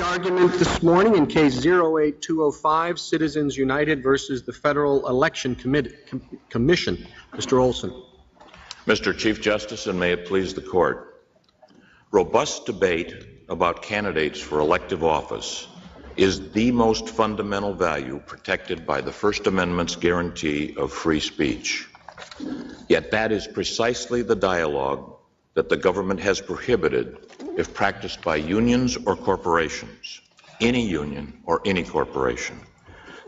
Argument this morning in case 08205, Citizens United versus the Federal Election Commission. Mr. Olson. Mr. Chief Justice, and may it please the Court, robust debate about candidates for elective office is the most fundamental value protected by the First Amendment's guarantee of free speech. Yet that is precisely the dialogue that the government has prohibited if practiced by unions or corporations, any union or any corporation.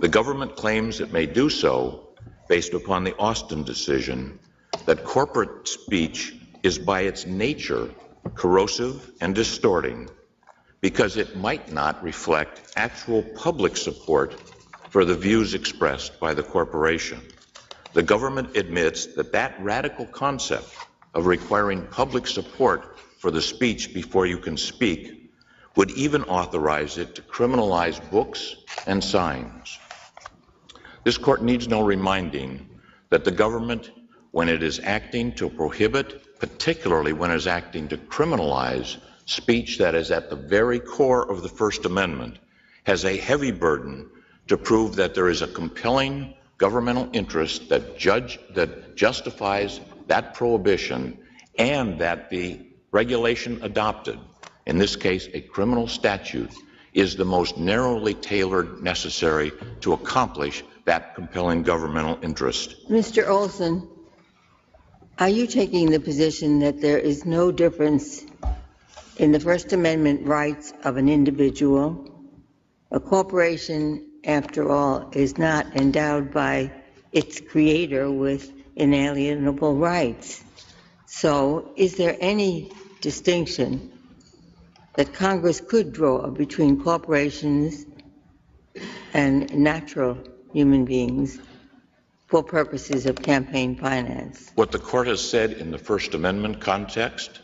The government claims it may do so based upon the Austin decision that corporate speech is by its nature corrosive and distorting because it might not reflect actual public support for the views expressed by the corporation. The government admits that that radical concept of requiring public support for the speech before you can speak would even authorize it to criminalize books and signs. This Court needs no reminding that the government, when it is acting to prohibit, particularly when it is acting to criminalize speech that is at the very core of the First Amendment, has a heavy burden to prove that there is a compelling governmental interest that justifies that prohibition and that the regulation adopted, in this case a criminal statute, is the most narrowly tailored necessary to accomplish that compelling governmental interest. Mr. Olson, are you taking the position that there is no difference in the First Amendment rights of an individual? A corporation, after all, is not endowed by its creator with inalienable rights. So is there any distinction that Congress could draw between corporations and natural human beings for purposes of campaign finance? What the Court has said in the First Amendment context,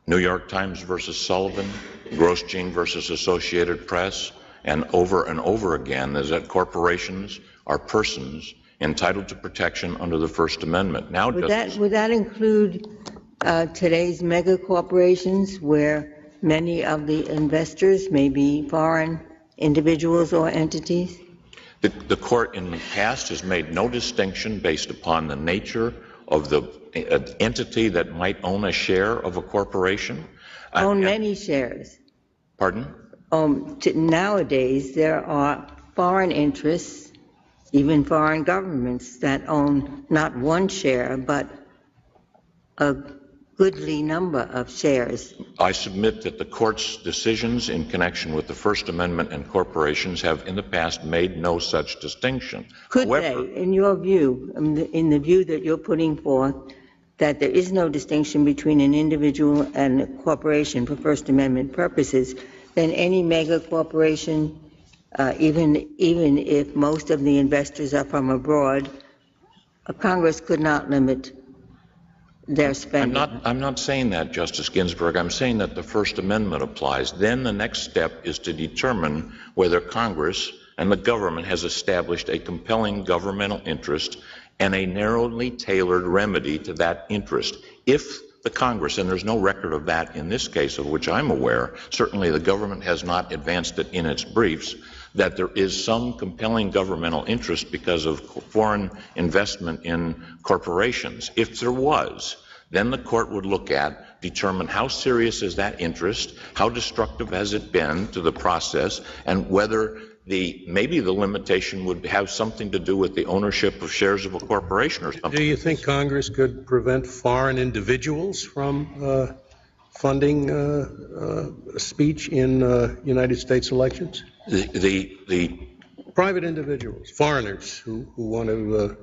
New York Times versus Sullivan, Grosjean versus Associated Press, and over again, is that corporations are persons entitled to protection under the First Amendment. Now, would that include today's mega corporations where many of the investors may be foreign individuals or entities? The Court in the past has made no distinction based upon the nature of the entity that might own a share of a corporation. Own many shares. Pardon? Nowadays, there are foreign interests, even foreign governments, that own not one share, but a goodly number of shares. I submit that the Court's decisions in connection with the First Amendment and corporations have in the past made no such distinction. Could they, in your view, in the view that you're putting forth, that there is no distinction between an individual and a corporation for First Amendment purposes, then any mega corporation, even if most of the investors are from abroad, Congress could not limit their spending? I'm not saying that, Justice Ginsburg. I'm saying that the First Amendment applies. Then the next step is to determine whether Congress and the government has established a compelling governmental interest and a narrowly tailored remedy to that interest. If the Congress, and there's no record of that in this case of which I'm aware, certainly the government has not advanced it in its briefs, that there is some compelling governmental interest because of foreign investment in corporations. If there was, then the Court would look at, determine how serious is that interest, how destructive has it been to the process, and whether maybe the limitation would have something to do with the ownership of shares of a corporation or something. Do you think Congress could prevent foreign individuals from funding speech in United States elections? The private individuals, foreigners who want to...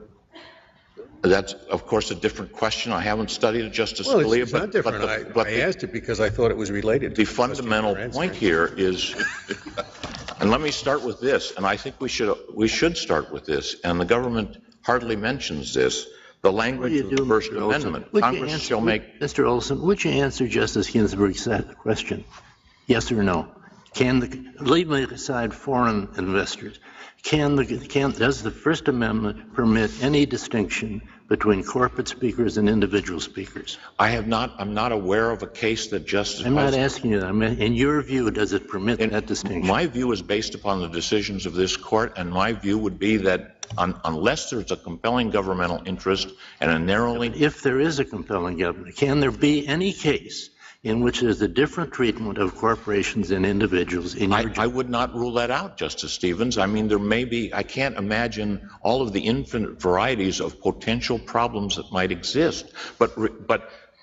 That's, of course, a different question. I haven't studied it, Justice Scalia. Well, it's not different. I asked it because I thought it was related. The fundamental point here is... And let me start with this, and I think we should start with this, and the government hardly mentions this, the language of the First Amendment. Congress shall make... Mr. Olson, would you answer Justice Ginsburg's question? Yes or no? leaving aside foreign investors, does the First Amendment permit any distinction between corporate speakers and individual speakers? I'm not aware of a case that Justice... I'm not asking you that. In your view, does it permit that distinction? My view is based upon the decisions of this court, and my view would be that unless there's a compelling governmental interest and a narrowly... If there is a compelling government, can there be any case in which there's a different treatment of corporations and individuals in your I would not rule that out, Justice Stevens. I mean, there may be, I can't imagine all of the infinite varieties of potential problems that might exist, but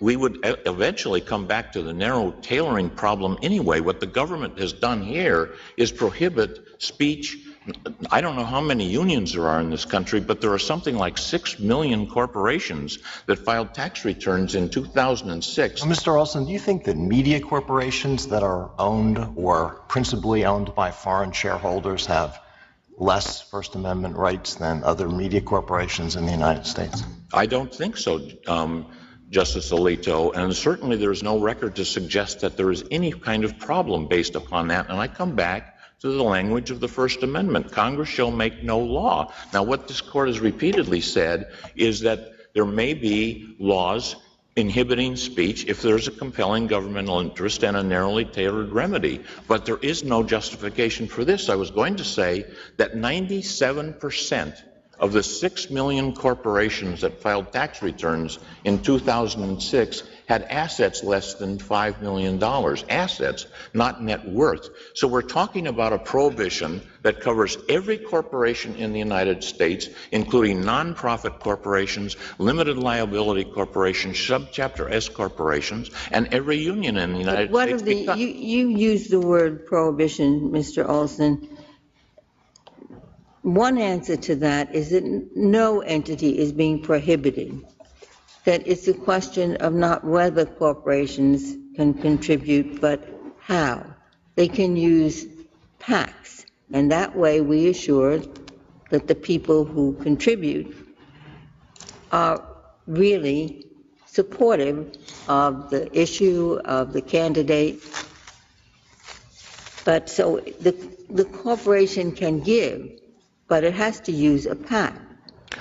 we would eventually come back to the narrow tailoring problem anyway. What the government has done here is prohibit speech. I don't know how many unions there are in this country, but there are something like 6 million corporations that filed tax returns in 2006. Well, Mr. Olson, do you think that media corporations that are owned or principally owned by foreign shareholders have less First Amendment rights than other media corporations in the United States? I don't think so, Justice Alito, and certainly there is no record to suggest that there is any kind of problem based upon that. And I come back to the language of the First Amendment. Congress shall make no law. Now, what this court has repeatedly said is that there may be laws inhibiting speech if there's a compelling governmental interest and a narrowly tailored remedy. But there is no justification for this. I was going to say that 97% of the 6 million corporations that filed tax returns in 2006 had assets less than $5 million. Assets, not net worth. So we're talking about a prohibition that covers every corporation in the United States, including nonprofit corporations, limited liability corporations, subchapter S corporations, and every union in the United States. You use the word prohibition, Mr. Olson. One answer to that is that no entity is being prohibited, that it's a question of not whether corporations can contribute, but how. They can use PACs, and that way we assure that the people who contribute are really supportive of the issue, of the candidate. But so the corporation can give, but it has to use a PAC.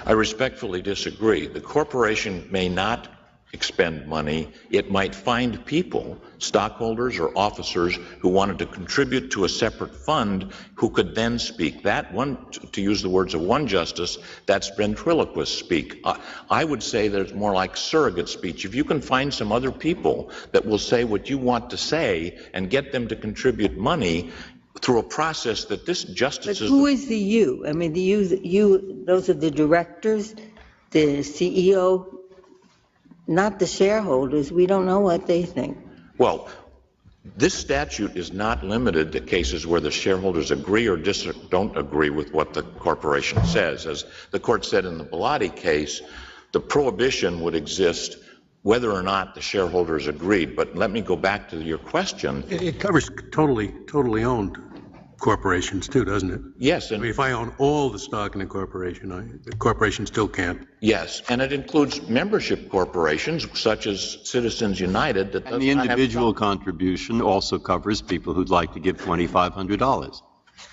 I respectfully disagree. The corporation may not expend money. It might find people, stockholders or officers, who wanted to contribute to a separate fund who could then speak. That one, to use the words of one justice, that's ventriloquist speak. I would say that it's more like surrogate speech. If you can find some other people that will say what you want to say and get them to contribute money through a process that this justice But who is the you? I mean, the you, those are the directors, the CEO, not the shareholders. We don't know what they think. Well, this statute is not limited to cases where the shareholders agree or don't agree with what the corporation says. As the court said in the Bellotti case, the prohibition would exist whether or not the shareholders agreed. But let me go back to your question. It covers totally owned corporations too, doesn't it? Yes. I mean, if I own all the stock in a corporation, the corporation still can't. Yes, and it includes membership corporations such as Citizens United. That and the individual contribution also covers people who'd like to give $2,500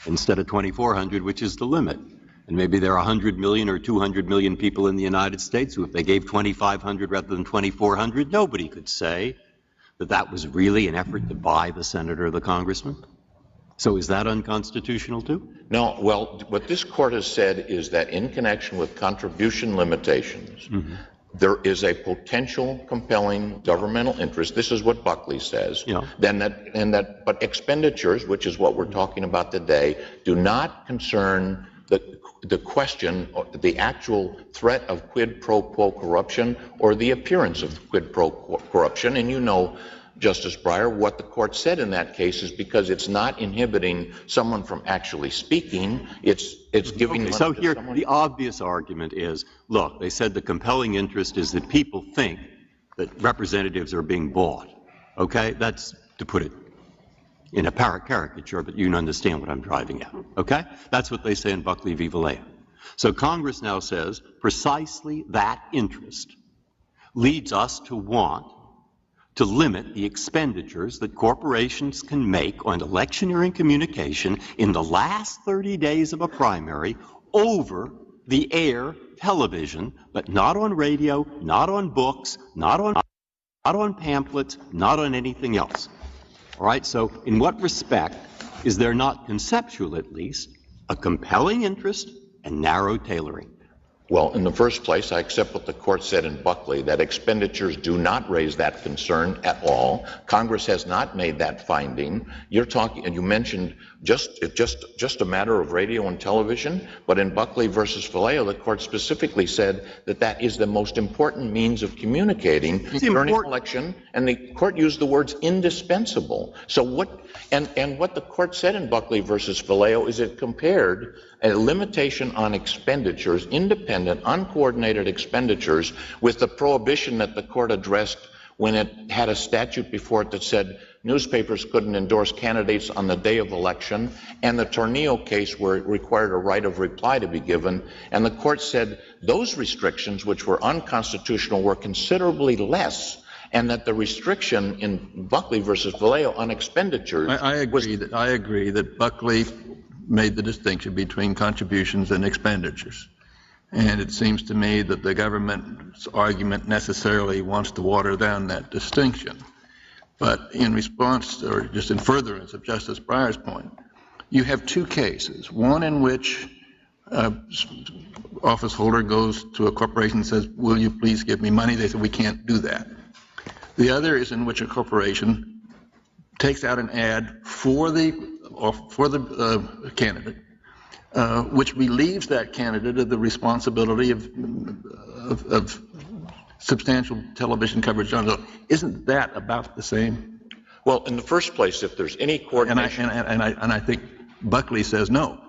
instead of $2,400, which is the limit. And maybe there are 100 million or 200 million people in the United States who, if they gave $2,500 rather than $2,400, nobody could say that that was really an effort to buy the senator or the congressman. So is that unconstitutional too? No, well, what this court has said is that in connection with contribution limitations, there is a potential compelling governmental interest. This is what Buckley says. Yeah. But expenditures, which is what we're talking about today, do not concern the question, the actual threat of quid pro quo corruption or the appearance of quid pro quo corruption. And you know, Justice Breyer, what the court said in that case is because it's not inhibiting someone from actually speaking, it's giving money so to here, someone. the obvious argument is, look, they said the compelling interest is that people think that representatives are being bought. Okay? That's, to put it in a caricature, but you can understand what I'm driving at. Okay? That's what they say in Buckley v. Vallejo. So Congress now says precisely that interest leads us to want to limit the expenditures that corporations can make on electioneering communication in the last 30 days of a primary over the air television, but not on radio, not on books, not on pamphlets, not on anything else. All right, so in what respect is there not conceptual, at least, a compelling interest and narrow tailoring? Well, in the first place, I accept what the court said in Buckley, that expenditures do not raise that concern at all. Congress has not made that finding. You're talking, and you mentioned just a matter of radio and television, but in Buckley versus Vallejo, the court specifically said that that is the most important means of communicating during an election, and the court used the words indispensable. So what, and what the court said in Buckley versus Vallejo is it compared a limitation on expenditures, independent, uncoordinated expenditures, with the prohibition that the court addressed when it had a statute before it that said newspapers couldn't endorse candidates on the day of election, and the Tornillo case where it required a right of reply to be given. And the court said those restrictions, which were unconstitutional, were considerably less, and that the restriction in Buckley versus Vallejo on expenditures I agree that Buckley made the distinction between contributions and expenditures. And it seems to me that the government's argument necessarily wants to water down that distinction. But in response, or just in furtherance of Justice Breyer's point, you have two cases. One in which office holder goes to a corporation and says, will you please give me money? They say, we can't do that. The other is in which a corporation takes out an ad for the candidate, which relieves that candidate of the responsibility of substantial television coverage on it. Isn't that about the same? Well, in the first place, if there's any coordination, and I think Buckley says no.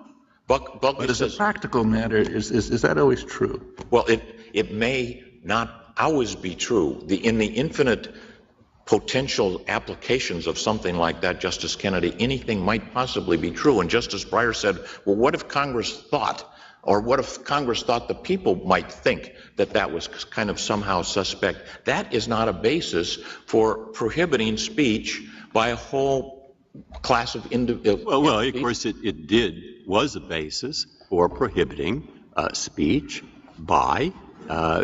Buckley but as says, a practical matter, is that always true? well, it may not always be true. In the infinite potential applications of something like that, Justice Kennedy, anything might possibly be true. And Justice Breyer said, well, what if Congress thought, or what if Congress thought the people might think that that was kind of somehow suspect? That is not a basis for prohibiting speech by a whole class of individuals. Well, of course, it was a basis for prohibiting speech by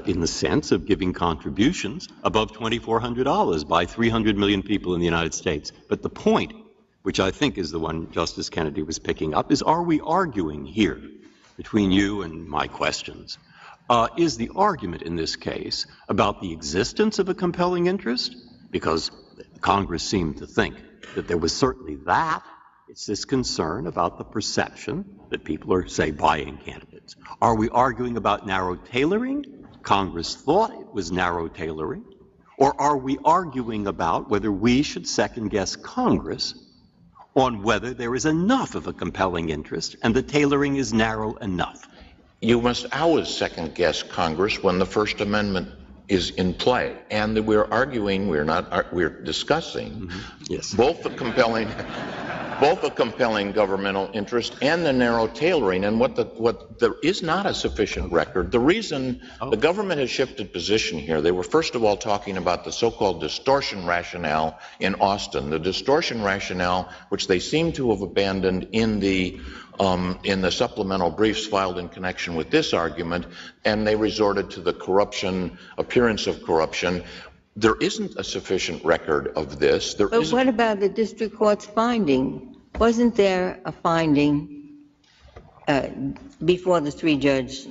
in the sense of giving contributions above $2,400 by 300 million people in the United States. But the point, which I think is the one Justice Kennedy was picking up, is are we arguing here, between you and my questions, is the argument in this case about the existence of a compelling interest? Because Congress seemed to think that there was certainly that. It's this concern about the perception that people are, say, buying candidates. Are we arguing about narrow tailoring? Congress thought it was narrow tailoring. Or are we arguing about whether we should second-guess Congress on whether there is enough of a compelling interest and the tailoring is narrow enough? You must always second-guess Congress when the First Amendment is in play. And we're arguing, we're discussing both the compelling governmental interest and the narrow tailoring, and what there is not a sufficient record. The reason the government has shifted position here, they were first of all talking about the so-called distortion rationale in Austin, the distortion rationale which they seem to have abandoned in the supplemental briefs filed in connection with this argument, and they resorted to the appearance of corruption. There isn't a sufficient record of this. But what about the district court's finding? Wasn't there a finding before the three-judge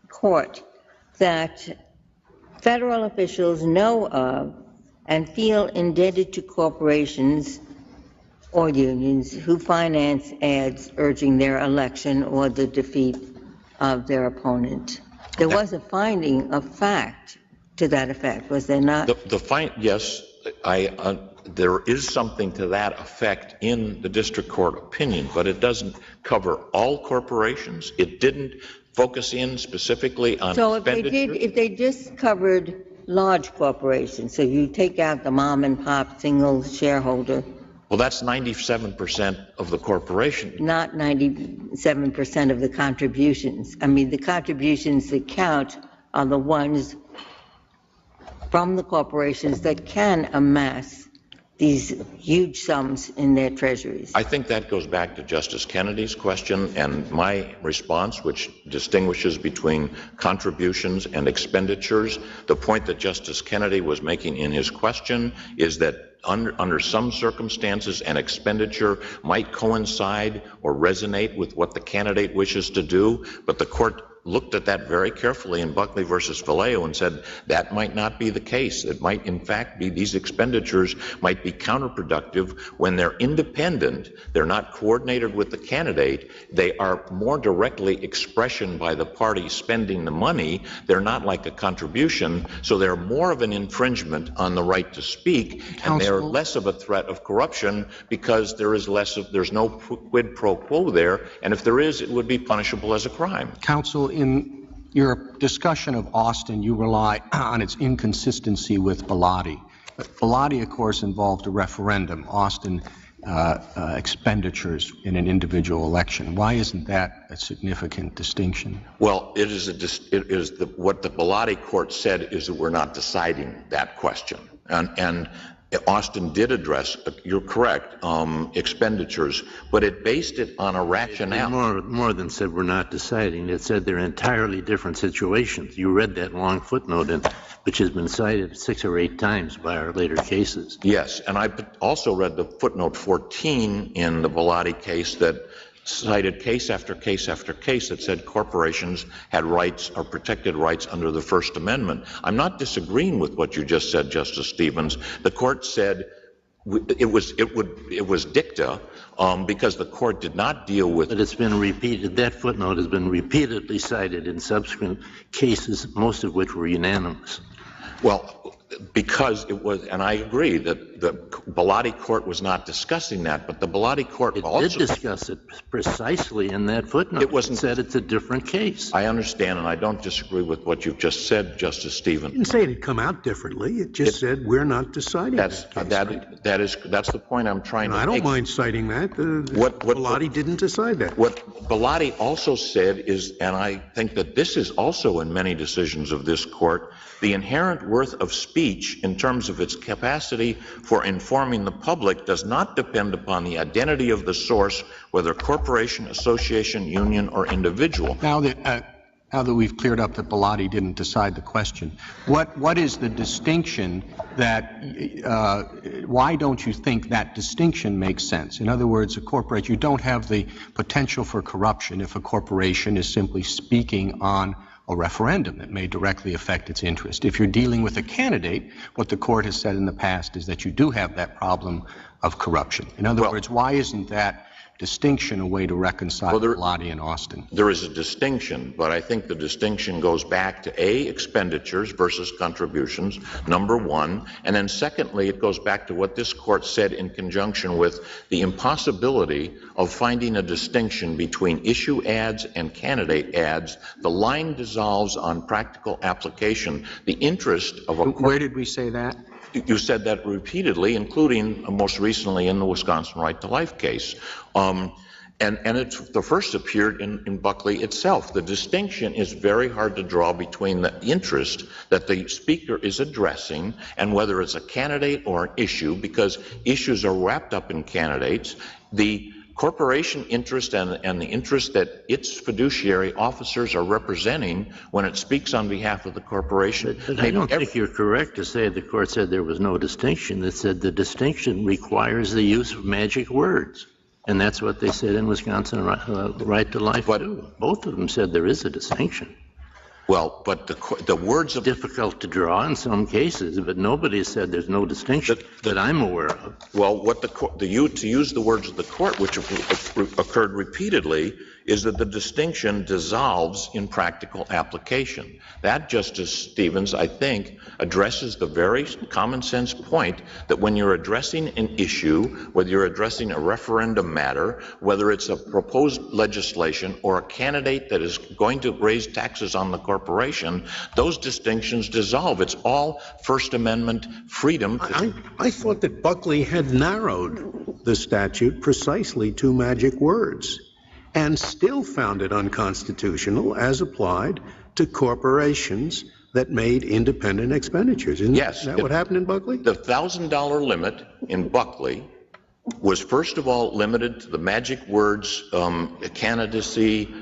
court that federal officials know of and feel indebted to corporations or unions who finance ads urging their election or the defeat of their opponent? There was a finding of fact to that effect, was there not? Yes, there is something to that effect in the district court opinion, but it doesn't cover all corporations. It didn't focus in specifically on expenditures. So if they just covered large corporations, so you take out the mom and pop single shareholder. Well, that's 97% of the corporation. Not 97% of the contributions. I mean, the contributions that count are the ones from the corporations that can amass these huge sums in their treasuries? I think that goes back to Justice Kennedy's question and my response, which distinguishes between contributions and expenditures. The point that Justice Kennedy was making in his question is that under some circumstances, an expenditure might coincide or resonate with what the candidate wishes to do, but the court looked at that very carefully in Buckley versus Vallejo and said that might not be the case. It might, in fact, be these expenditures might be counterproductive when they're independent. They're not coordinated with the candidate. They are more directly expression by the party spending the money. They're not like a contribution, so they're more of an infringement on the right to speak, and they're less of a threat of corruption because there's no quid pro quo there, and if there is, it would be punishable as a crime. Counsel, in your discussion of Austin, you rely on its inconsistency with Bellotti. Bellotti, of course, involved a referendum. Austin, expenditures in an individual election. Why isn't that a significant distinction? Well, what the Bellotti court said is that we're not deciding that question, and Austin did address, you're correct, expenditures, but it based it on a rationale. More than said we're not deciding. It said they're entirely different situations. You read that long footnote, which has been cited 6 or 8 times by our later cases. Yes, and I also read the footnote 14 in the Bellotti case that cited case after case after case that said corporations had rights or protected rights under the First Amendment. I'm not disagreeing with what you just said, Justice Stevens. The court said it was dicta because the court did not deal with. But it's been repeated. That footnote has been repeatedly cited in subsequent cases, most of which were unanimous. Well, because it was, and I agree that the Bellotti court was not discussing that, but the Bellotti court also did discuss it precisely in that footnote. It said it's a different case. I understand, and I don't disagree with what you've just said, Justice Stevens. It didn't say it had come out differently. It just said we're not deciding that's the point I'm trying to make. I don't mind citing that. Bellotti didn't decide that. What Bellotti also said is, and I think that this is also in many decisions of this court, the inherent worth of speech in terms of its capacity for informing the public does not depend upon the identity of the source, whether corporation, association, union, or individual. Now that we've cleared up that Bellotti didn't decide the question, what is the distinction that, why don't you think that distinction makes sense? In other words, a corporation, you don't have the potential for corruption if a corporation is simply speaking on a referendum that may directly affect its interest. If you're dealing with a candidate, what the court has said in the past is that you do have that problem of corruption. In other words, why isn't that distinction a way to reconcile Bellotti and Austin? There is a distinction, but I think the distinction goes back to A, expenditures versus contributions, number one, and then secondly, it goes back to what this court said in conjunction with the impossibility of finding a distinction between issue ads and candidate ads. The line dissolves on practical application. The interest of a... Where did we say that? You said that repeatedly, including most recently in the Wisconsin Right to Life case. And the first appeared in Buckley itself. The distinction is very hard to draw between the interest that the speaker is addressing and whether it's a candidate or an issue, because issues are wrapped up in candidates. The corporation interest and the interest that its fiduciary officers are representing when it speaks on behalf of the corporation. But I don't think you're correct to say the court said there was no distinction. It said the distinction requires the use of magic words. And that's what they said in Wisconsin Right to Life. But both of them said there is a distinction. Well, but the words of... Difficult to draw in some cases, but nobody has said there's no distinction that I'm aware of. Well, what to use the words of the court, which occurred repeatedly, is that the distinction dissolves in practical application. That, Justice Stevens, I think, addresses the very common sense point that when you're addressing an issue, whether you're addressing a referendum matter, whether it's a proposed legislation or a candidate that is going to raise taxes on the corporation, those distinctions dissolve. It's all First Amendment freedom. I thought that Buckley had narrowed the statute precisely to magic words and still found it unconstitutional as applied to corporations that made independent expenditures. Isn't Yes. that what happened in Buckley? The $1,000 limit in Buckley was first of all limited to the magic words candidacy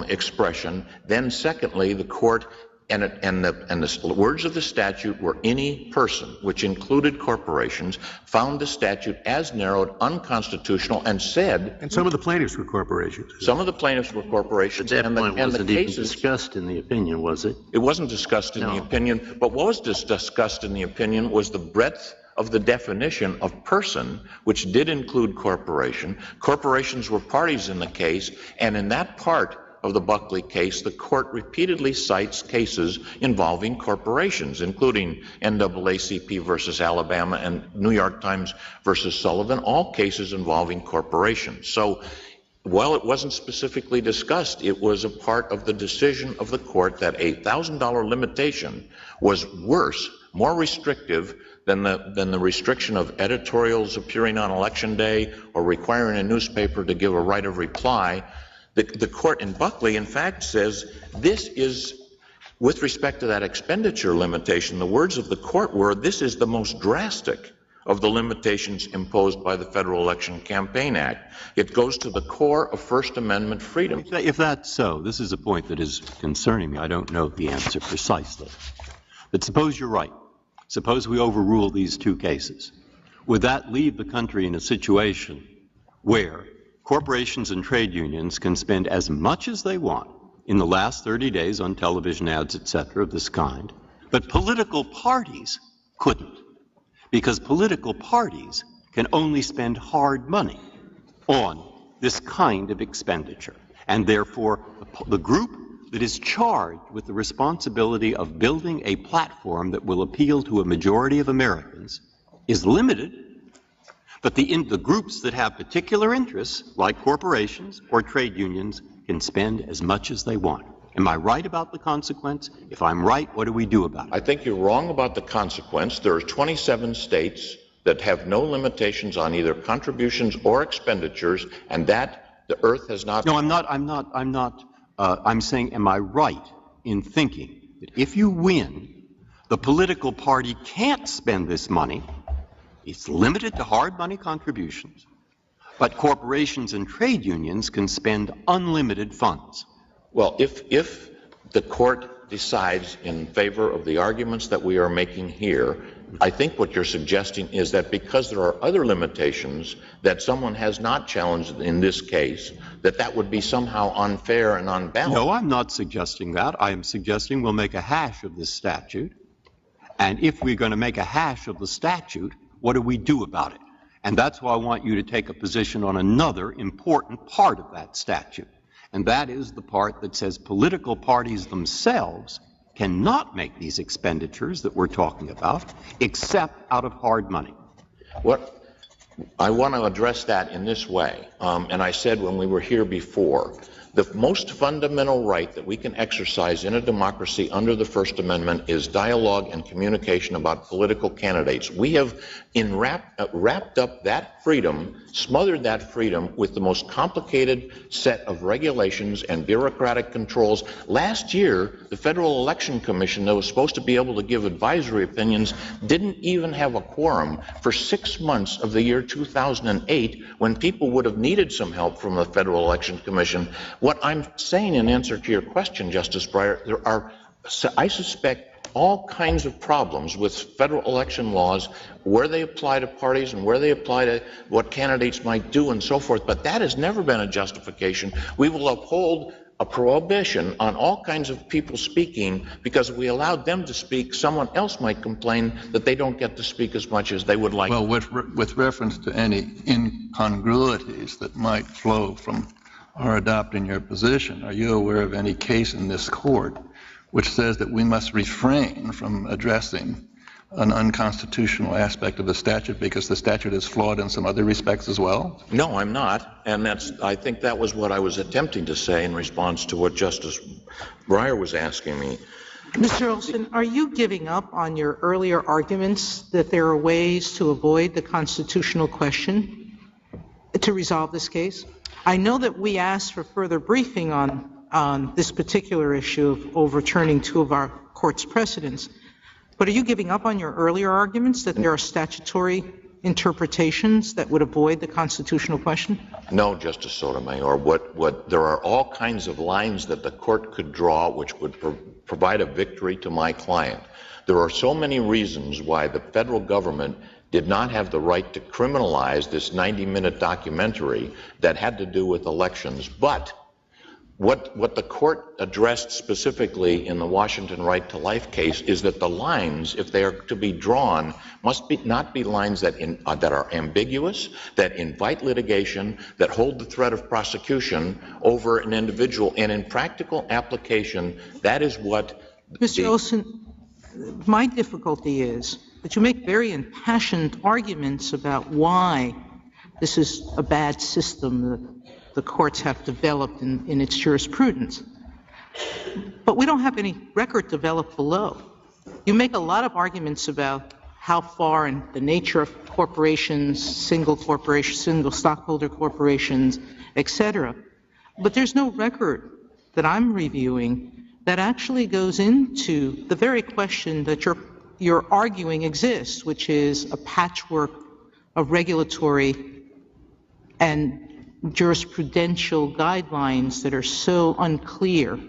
expression. Then secondly, the court and the words of the statute were any person, which included corporations, found the statute as narrowed, unconstitutional, and said. And some of the plaintiffs were corporations. Some of the plaintiffs were corporations. At that point, wasn't the even cases, discussed in the opinion, was it? It wasn't discussed in the opinion, but what was discussed in the opinion was the breadth of the definition of person, which did include corporation. Corporations were parties in the case, and in that part of the Buckley case, the court repeatedly cites cases involving corporations, including NAACP versus Alabama and New York Times versus Sullivan, all cases involving corporations. So while it wasn't specifically discussed, it was a part of the decision of the court that a $1,000 limitation was worse, more restrictive than the restriction of editorials appearing on Election Day or requiring a newspaper to give a right of reply. The court in Buckley, in fact, says this is, with respect to that expenditure limitation, the words of the court were, this is the most drastic of the limitations imposed by the Federal Election Campaign Act. It goes to the core of First Amendment freedom. If that's so, this is a point that is concerning me. I don't know the answer precisely. But suppose you're right. Suppose we overrule these two cases. Would that leave the country in a situation where corporations and trade unions can spend as much as they want in the last 30 days on television ads, etc., of this kind, but political parties couldn't? Because political parties can only spend hard money on this kind of expenditure. And therefore, the group that is charged with the responsibility of building a platform that will appeal to a majority of Americans is limited, but the groups that have particular interests, like corporations or trade unions, can spend as much as they want. Am I right about the consequence? If I'm right, what do we do about it? I think you're wrong about the consequence. There are 27 states that have no limitations on either contributions or expenditures, and that the earth has not. No, I'm not. I'm saying, am I right in thinking that if you win, the political party can't spend this money? It's limited to hard money contributions, but corporations and trade unions can spend unlimited funds. Well, if the court decides in favor of the arguments that we are making here, I think what you're suggesting is that because there are other limitations that someone has not challenged in this case, that would be somehow unfair and unbalanced. No, I'm not suggesting that. I am suggesting we'll make a hash of this statute. And if we're going to make a hash of the statute, what do we do about it? And that's why I want you to take a position on another important part of that statute. And that is the part that says political parties themselves cannot make these expenditures that we're talking about, except out of hard money. What I want to address that in this way, and I said when we were here before, the most fundamental right that we can exercise in a democracy under the First Amendment is dialogue and communication about political candidates. We have wrapped up that freedom, smothered that freedom with the most complicated set of regulations and bureaucratic controls. Last year, the Federal Election Commission that was supposed to be able to give advisory opinions didn't even have a quorum for 6 months of the year 2008 when people would have needed some help from the Federal Election Commission. What I'm saying in answer to your question, Justice Breyer, there are, I suspect, all kinds of problems with federal election laws, where they apply to parties and where they apply to what candidates might do and so forth, but that has never been a justification. We will uphold a prohibition on all kinds of people speaking because if we allowed them to speak, someone else might complain that they don't get to speak as much as they would like. Well, with reference to any incongruities that might flow from our adopting your position, are you aware of any case in this court which says that we must refrain from addressing an unconstitutional aspect of the statute because the statute is flawed in some other respects as well? No, I'm not, and I think that was what I was attempting to say in response to what Justice Breyer was asking me. Mr. Olson, are you giving up on your earlier arguments that there are ways to avoid the constitutional question to resolve this case? I know that we asked for further briefing on on this particular issue of overturning two of our court's precedents. But are you giving up on your earlier arguments that there are statutory interpretations that would avoid the constitutional question? No, Justice Sotomayor. There are all kinds of lines that the court could draw which would provide a victory to my client. There are so many reasons why the federal government did not have the right to criminalize this 90-minute documentary that had to do with elections. But what the court addressed specifically in the Washington Right to Life case is that the lines, if they are to be drawn, must not be lines that are ambiguous, that invite litigation, that hold the threat of prosecution over an individual. And in practical application, that is what Mr. Olson, my difficulty is that you make very impassioned arguments about why this is a bad system that the courts have developed in its jurisprudence. But we don't have any record developed below. You make a lot of arguments about how far and the nature of corporations, single stockholder corporations, et cetera. But there's no record that I'm reviewing that actually goes into the very question that you're arguing exists, which is a patchwork of regulatory and jurisprudential guidelines that are so unclear.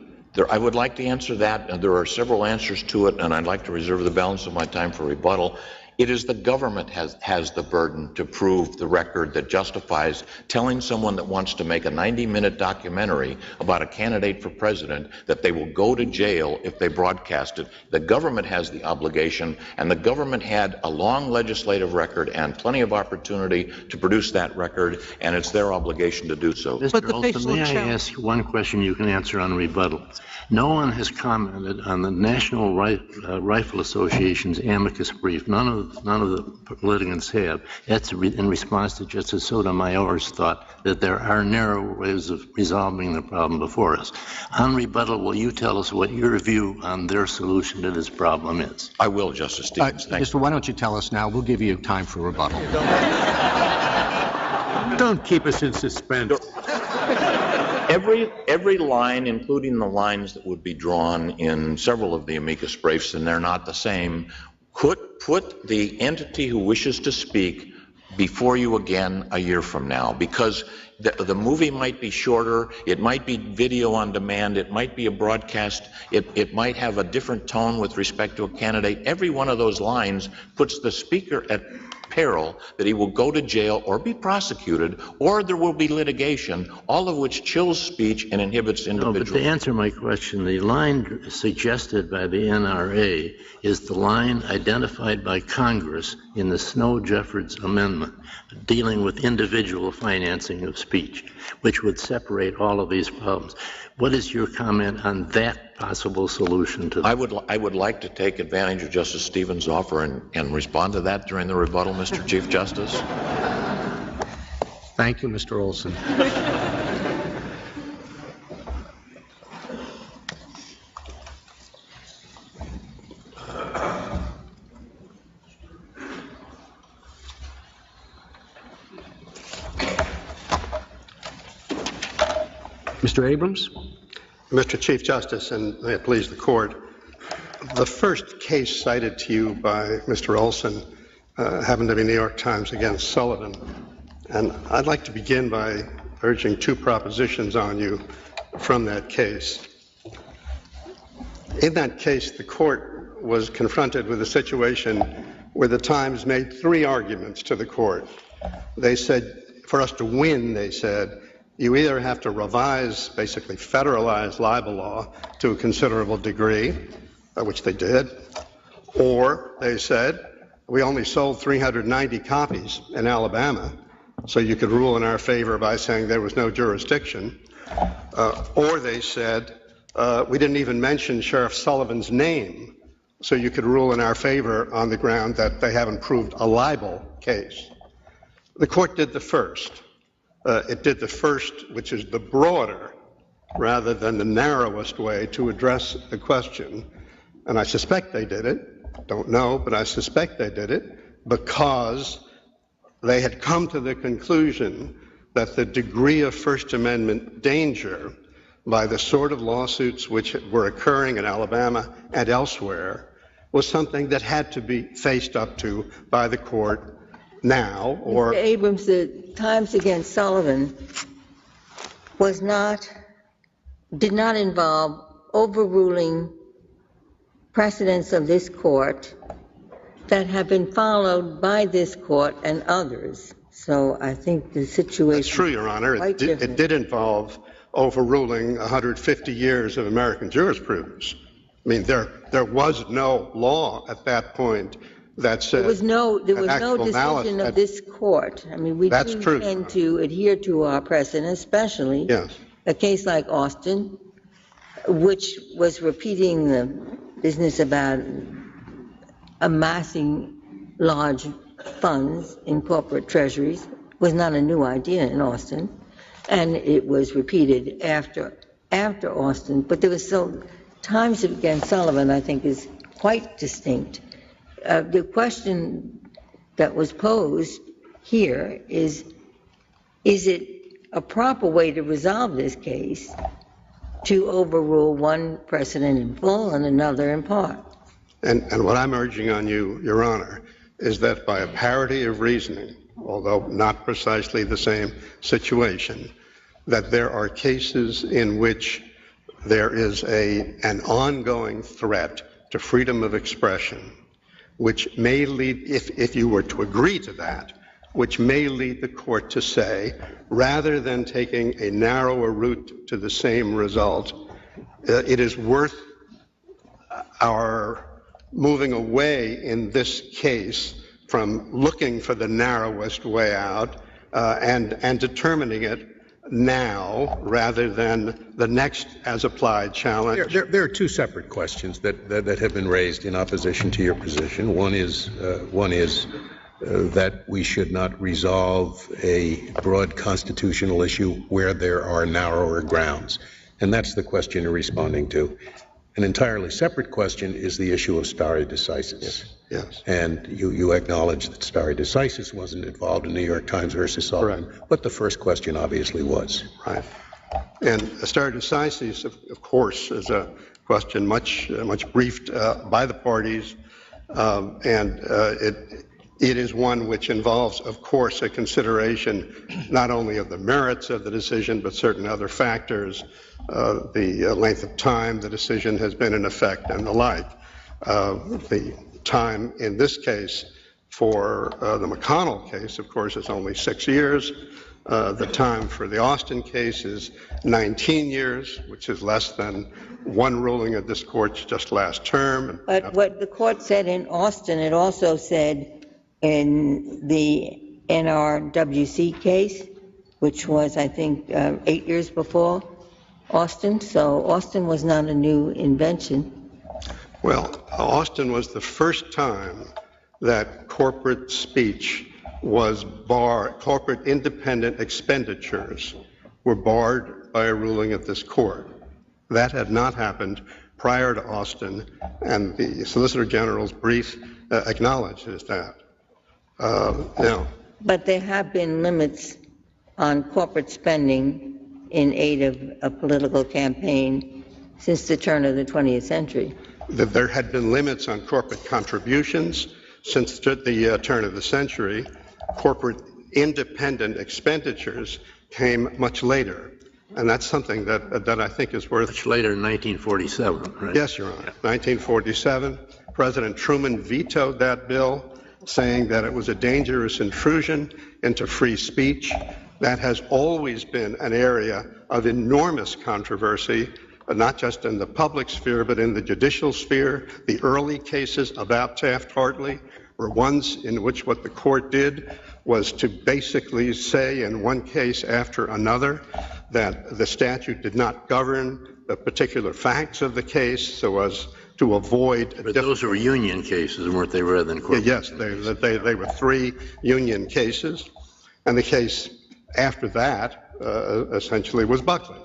I would like to answer that, and there are several answers to it, and I'd like to reserve the balance of my time for rebuttal. It is the government has the burden to prove the record that justifies telling someone that wants to make a 90-minute documentary about a candidate for president that they will go to jail if they broadcast it. The government has the obligation, and the government had a long legislative record and plenty of opportunity to produce that record, and it's their obligation to do so. Mr. Olson, may I ask one question you can answer on rebuttal? No one has commented on the National Rifle Association's amicus brief. None of the litigants have. That's in response to Justice Sotomayor's thought that there are narrow ways of resolving the problem before us. On rebuttal, will you tell us what your view on their solution to this problem is? I will, Justice Stevens. Thank you. Why don't you tell us now? We'll give you time for rebuttal. Don't keep us in suspense. Every line, including the lines that would be drawn in several of the amicus briefs, and they're not the same, put the entity who wishes to speak before you again a year from now, because the movie might be shorter, it might be video on demand, it might be a broadcast, it might have a different tone with respect to a candidate. Every one of those lines puts the speaker at peril that he will go to jail or be prosecuted, or there will be litigation, all of which chills speech and inhibits individuals. No, but to answer my question, the line suggested by the NRA is the line identified by Congress in the Snow-Jeffords Amendment dealing with individual financing of speech, which would separate all of these problems. What is your comment on that possible solution to that? I would like to take advantage of Justice Stevens' offer and respond to that during the rebuttal, Mr. Chief Justice. Thank you, Mr. Olson. Mr. Abrams? Mr. Chief Justice, and may it please the Court, the first case cited to you by Mr. Olson happened to be New York Times against Sullivan. And I'd like to begin by urging two propositions on you from that case. In that case, the Court was confronted with a situation where the Times made three arguments to the Court. They said, for us to win, they said, you either have to revise, basically federalize libel law to a considerable degree, which they did, or they said, we only sold 390 copies in Alabama, so you could rule in our favor by saying there was no jurisdiction, or they said, we didn't even mention Sheriff Sullivan's name, so you could rule in our favor on the ground that they haven't proved a libel case. The Court did the first. It did the first, which is the broader rather than the narrowest way to address the question. And I suspect they did it. Don't know, but I suspect they did it because they had come to the conclusion that the degree of First Amendment danger by the sort of lawsuits which were occurring in Alabama and elsewhere was something that had to be faced up to by the court now, or... Mr. Abrams, the Times against Sullivan did not involve overruling precedents of this court that have been followed by this court and others. So I think the situation... That's true, Your Honor. It did involve overruling 150 years of American jurisprudence. I mean, there was no law at that point that said... There was no decision of this court. I mean, we do tend to adhere to our precedent, especially a case like Austin, which was repeating the business about amassing large funds in corporate treasuries. Was not a new idea in Austin, and it was repeated after Austin. But there was Times against Sullivan, I think, is quite distinct. The question that was posed here is it a proper way to resolve this case to overrule one precedent in full and another in part? And what I'm urging on you, Your Honor, is that by a parity of reasoning, although not precisely the same situation, that there are cases in which there is an ongoing threat to freedom of expression, which may lead, if you were to agree to that, which may lead the court to say, rather than taking a narrower route to the same result, it is worth our moving away in this case from looking for the narrowest way out and determining it now rather than the next as-applied challenge. There are two separate questions that have been raised in opposition to your position. One is that we should not resolve a broad constitutional issue where there are narrower grounds, and that's the question you're responding to. An entirely separate question is the issue of stare decisis. Yes. And you acknowledge that stare decisis wasn't involved in New York Times versus Sullivan, but the first question obviously was. Right. And stare decisis, of course, is a question much briefed by the parties, and it is one which involves, of course, a consideration not only of the merits of the decision, but certain other factors, the length of time the decision has been in effect and the like. The time in this case for the McConnell case, of course, is only 6 years. The time for the Austin case is 19 years, which is less than one ruling of this court just last term. But what the court said in Austin, it also said in the NRWC case, which was, I think, 8 years before Austin. So Austin was not a new invention. Well, Austin was the first time that corporate speech was barred, corporate independent expenditures were barred by a ruling of this court. That had not happened prior to Austin, and the Solicitor General's brief acknowledges that. Now, but there have been limits on corporate spending in aid of a political campaign since the turn of the 20th century. There had been limits on corporate contributions since the turn of the century. Corporate independent expenditures came much later, and that's something that I think is worth... Much later in 1947, right? Yes, Your Honor. 1947, President Truman vetoed that bill, saying that it was a dangerous intrusion into free speech. That has always been an area of enormous controversy, not just in the public sphere, but in the judicial sphere. The early cases about Taft-Hartley were ones in which what the court did was to basically say in one case after another that the statute did not govern the particular facts of the case so as to avoid... But those were union cases, weren't they, rather than corporate? Yes, they were 3 union cases, and the case after that essentially was Buckley.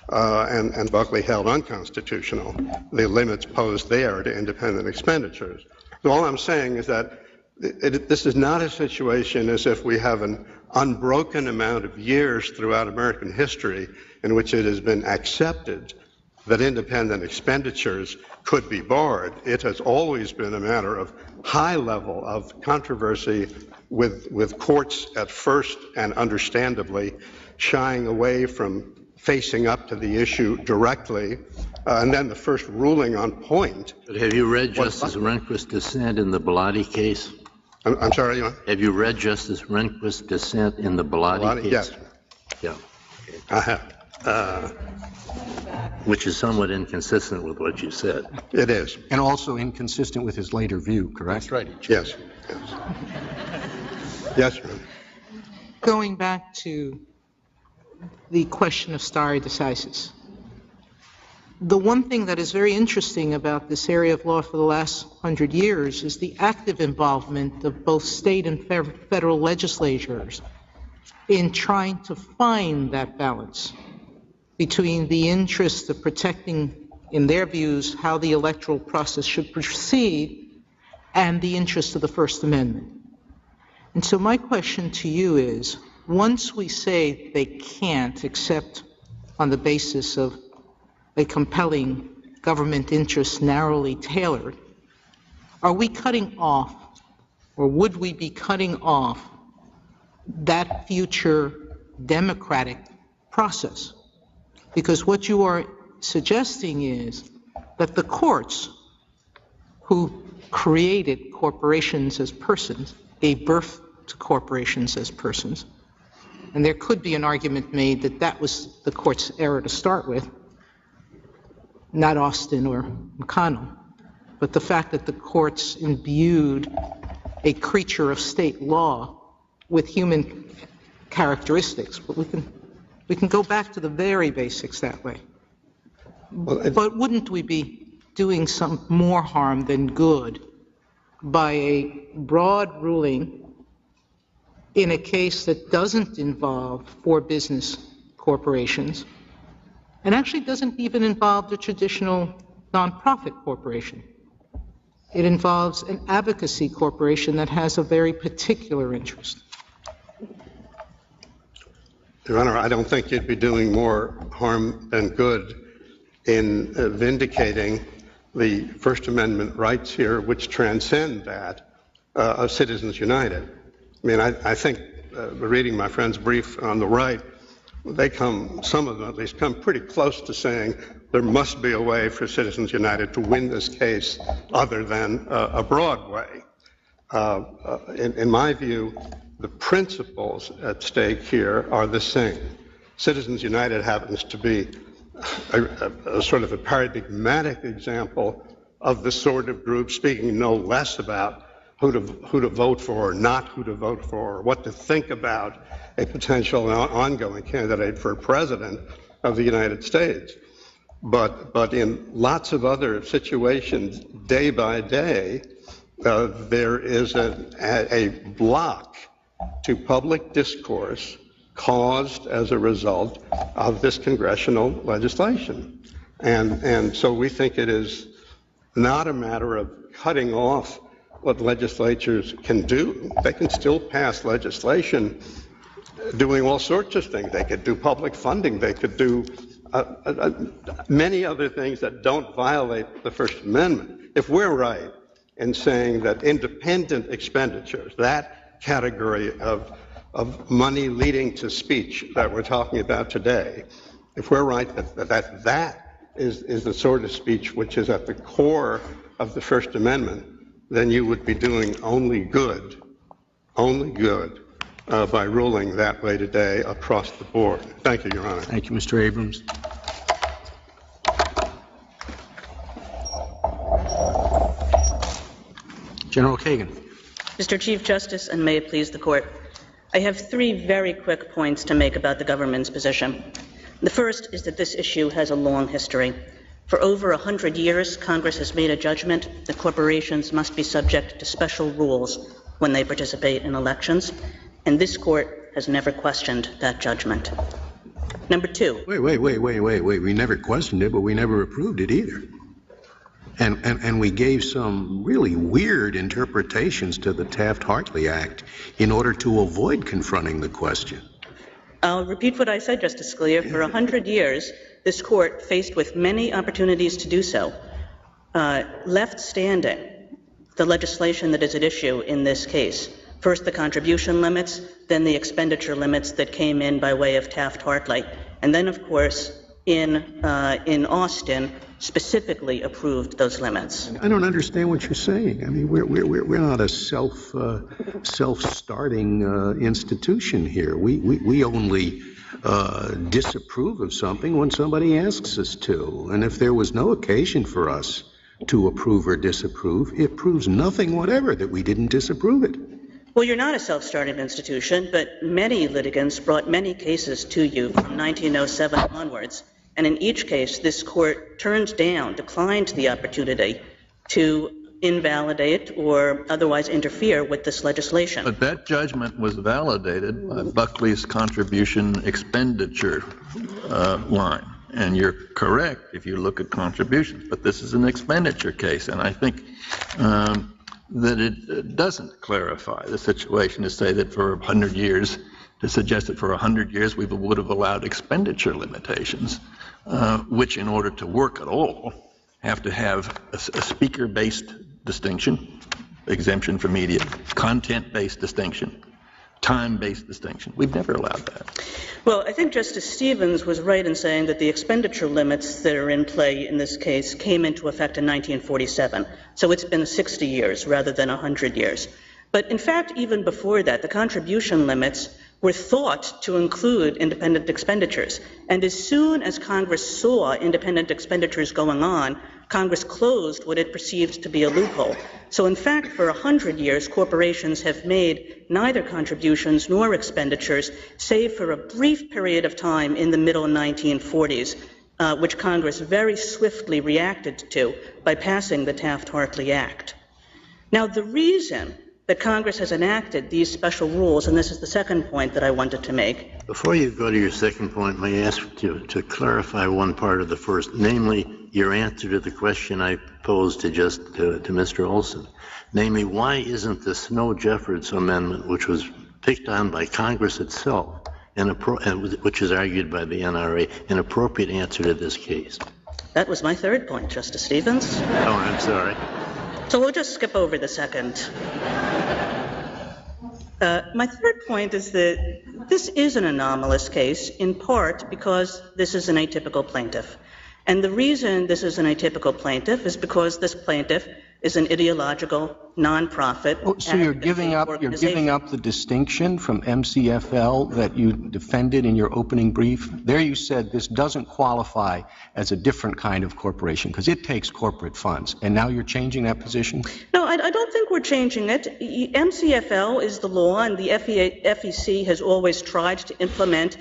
And Buckley held unconstitutional the limits posed there to independent expenditures. So all I'm saying is that This is not a situation as if we have an unbroken amount of years throughout American history in which it has been accepted that independent expenditures could be barred. It has always been a matter of high level of controversy with courts at first and understandably shying away from facing up to the issue directly, and then the first ruling on point. But have you read Justice Rehnquist's dissent in the Bellotti case? I'm sorry, Your Honor? Have you read Justice Rehnquist's dissent in the Bellotti case? Yes. Yeah. I have. Which is somewhat inconsistent with what you said. It is. And also inconsistent with his later view, correct? That's right. Yes. Yes, Your Honor. Going back to the question of stare decisis, the one thing that is very interesting about this area of law for the last 100 years is the active involvement of both state and federal legislatures in trying to find that balance between the interest of protecting, in their views, how the electoral process should proceed and the interest of the First Amendment. And so my question to you is, once we say they can't, except on the basis of a compelling government interest narrowly tailored, are we cutting off, or would we be cutting off, that future democratic process? Because what you are suggesting is that the courts who created corporations as persons, gave birth to corporations as persons, and there could be an argument made that that was the court's error to start with, not Austin or McConnell, but the fact that the courts imbued a creature of state law with human characteristics. But we can go back to the very basics that way. But wouldn't we be doing some more harm than good by a broad ruling in a case that doesn't involve for business corporations and actually doesn't even involve the traditional nonprofit corporation? It involves an advocacy corporation that has a very particular interest. Your Honor, I don't think you'd be doing more harm than good in vindicating the First Amendment rights here, which transcend that of Citizens United. I mean, I think, reading my friend's brief on the right, they come, some of them at least, come pretty close to saying there must be a way for Citizens United to win this case other than a broad way. In my view, the principles at stake here are the same. Citizens United happens to be a sort of a paradigmatic example of the sort of group speaking no less about who to vote for or not who to vote for, or what to think about a potential ongoing candidate for president of the United States. But in lots of other situations, day by day, there is a block to public discourse caused as a result of this congressional legislation. And so we think it is not a matter of cutting off what legislatures can do. They can still pass legislation doing all sorts of things. They could do public funding. They could do many other things that don't violate the First Amendment. If we're right in saying that independent expenditures, that category of money leading to speech that we're talking about today, if we're right that is the sort of speech which is at the core of the First Amendment, then you would be doing only good by ruling that way today across the board. Thank you, Your Honor. Thank you, Mr. Abrams. General Kagan. Mr. Chief Justice, and may it please the Court, I have three very quick points to make about the government's position. The first is that this issue has a long history. For over 100 years, Congress has made a judgment that corporations must be subject to special rules when they participate in elections, and this Court has never questioned that judgment. Number two. Wait. We never questioned it, but we never approved it either. And we gave some really weird interpretations to the Taft-Hartley Act in order to avoid confronting the question. I'll repeat what I said, Justice Scalia. For 100 years, this Court, faced with many opportunities to do so, left standing the legislation that is at issue in this case. First, the contribution limits, then the expenditure limits that came in by way of Taft-Hartley, and then, of course, in Austin, specifically approved those limits. I don't understand what you're saying. I mean, we're not a self-starting institution here. We only disapprove of something when somebody asks us to. And if there was no occasion for us to approve or disapprove, it proves nothing whatever that we didn't disapprove it. Well, you're not a self-starting institution, but many litigants brought many cases to you from 1907 onwards. And in each case, this Court declined the opportunity to invalidate or otherwise interfere with this legislation. But that judgment was validated by Buckley's contribution expenditure line. And you're correct if you look at contributions, but this is an expenditure case, and I think that it doesn't clarify the situation to say that for 100 years, to suggest that for 100 years we would have allowed expenditure limitations, which in order to work at all have to have a speaker-based distinction, exemption for media, content-based distinction, time-based distinction. We've never allowed that. Well, I think Justice Stevens was right in saying that the expenditure limits that are in play in this case came into effect in 1947. So it's been 60 years rather than 100 years. But in fact, even before that, the contribution limits were thought to include independent expenditures. And as soon as Congress saw independent expenditures going on, Congress closed what it perceived to be a loophole. So in fact, for 100 years, corporations have made neither contributions nor expenditures, save for a brief period of time in the middle 1940s, which Congress very swiftly reacted to by passing the Taft-Hartley Act. Now, the reason that Congress has enacted these special rules, and this is the second point that I wanted to make. Before you go to your second point, may I ask you to clarify one part of the first, namely your answer to the question I posed to Mr. Olson. Namely, why isn't the Snow-Jeffords Amendment, which was picked on by Congress itself, which is argued by the NRA, an appropriate answer to this case? That was my third point, Justice Stevens. Oh, I'm sorry. So we'll just skip over the second. My third point is that this is an anomalous case, in part because this is an atypical plaintiff. And the reason this is an atypical plaintiff is because this plaintiff is an ideological, nonprofit. So you're giving up the distinction from MCFL that you defended in your opening brief? There you said this doesn't qualify as a different kind of corporation because it takes corporate funds. And now you're changing that position? No, I don't think we're changing it. MCFL is the law, and the FEC has always tried to implement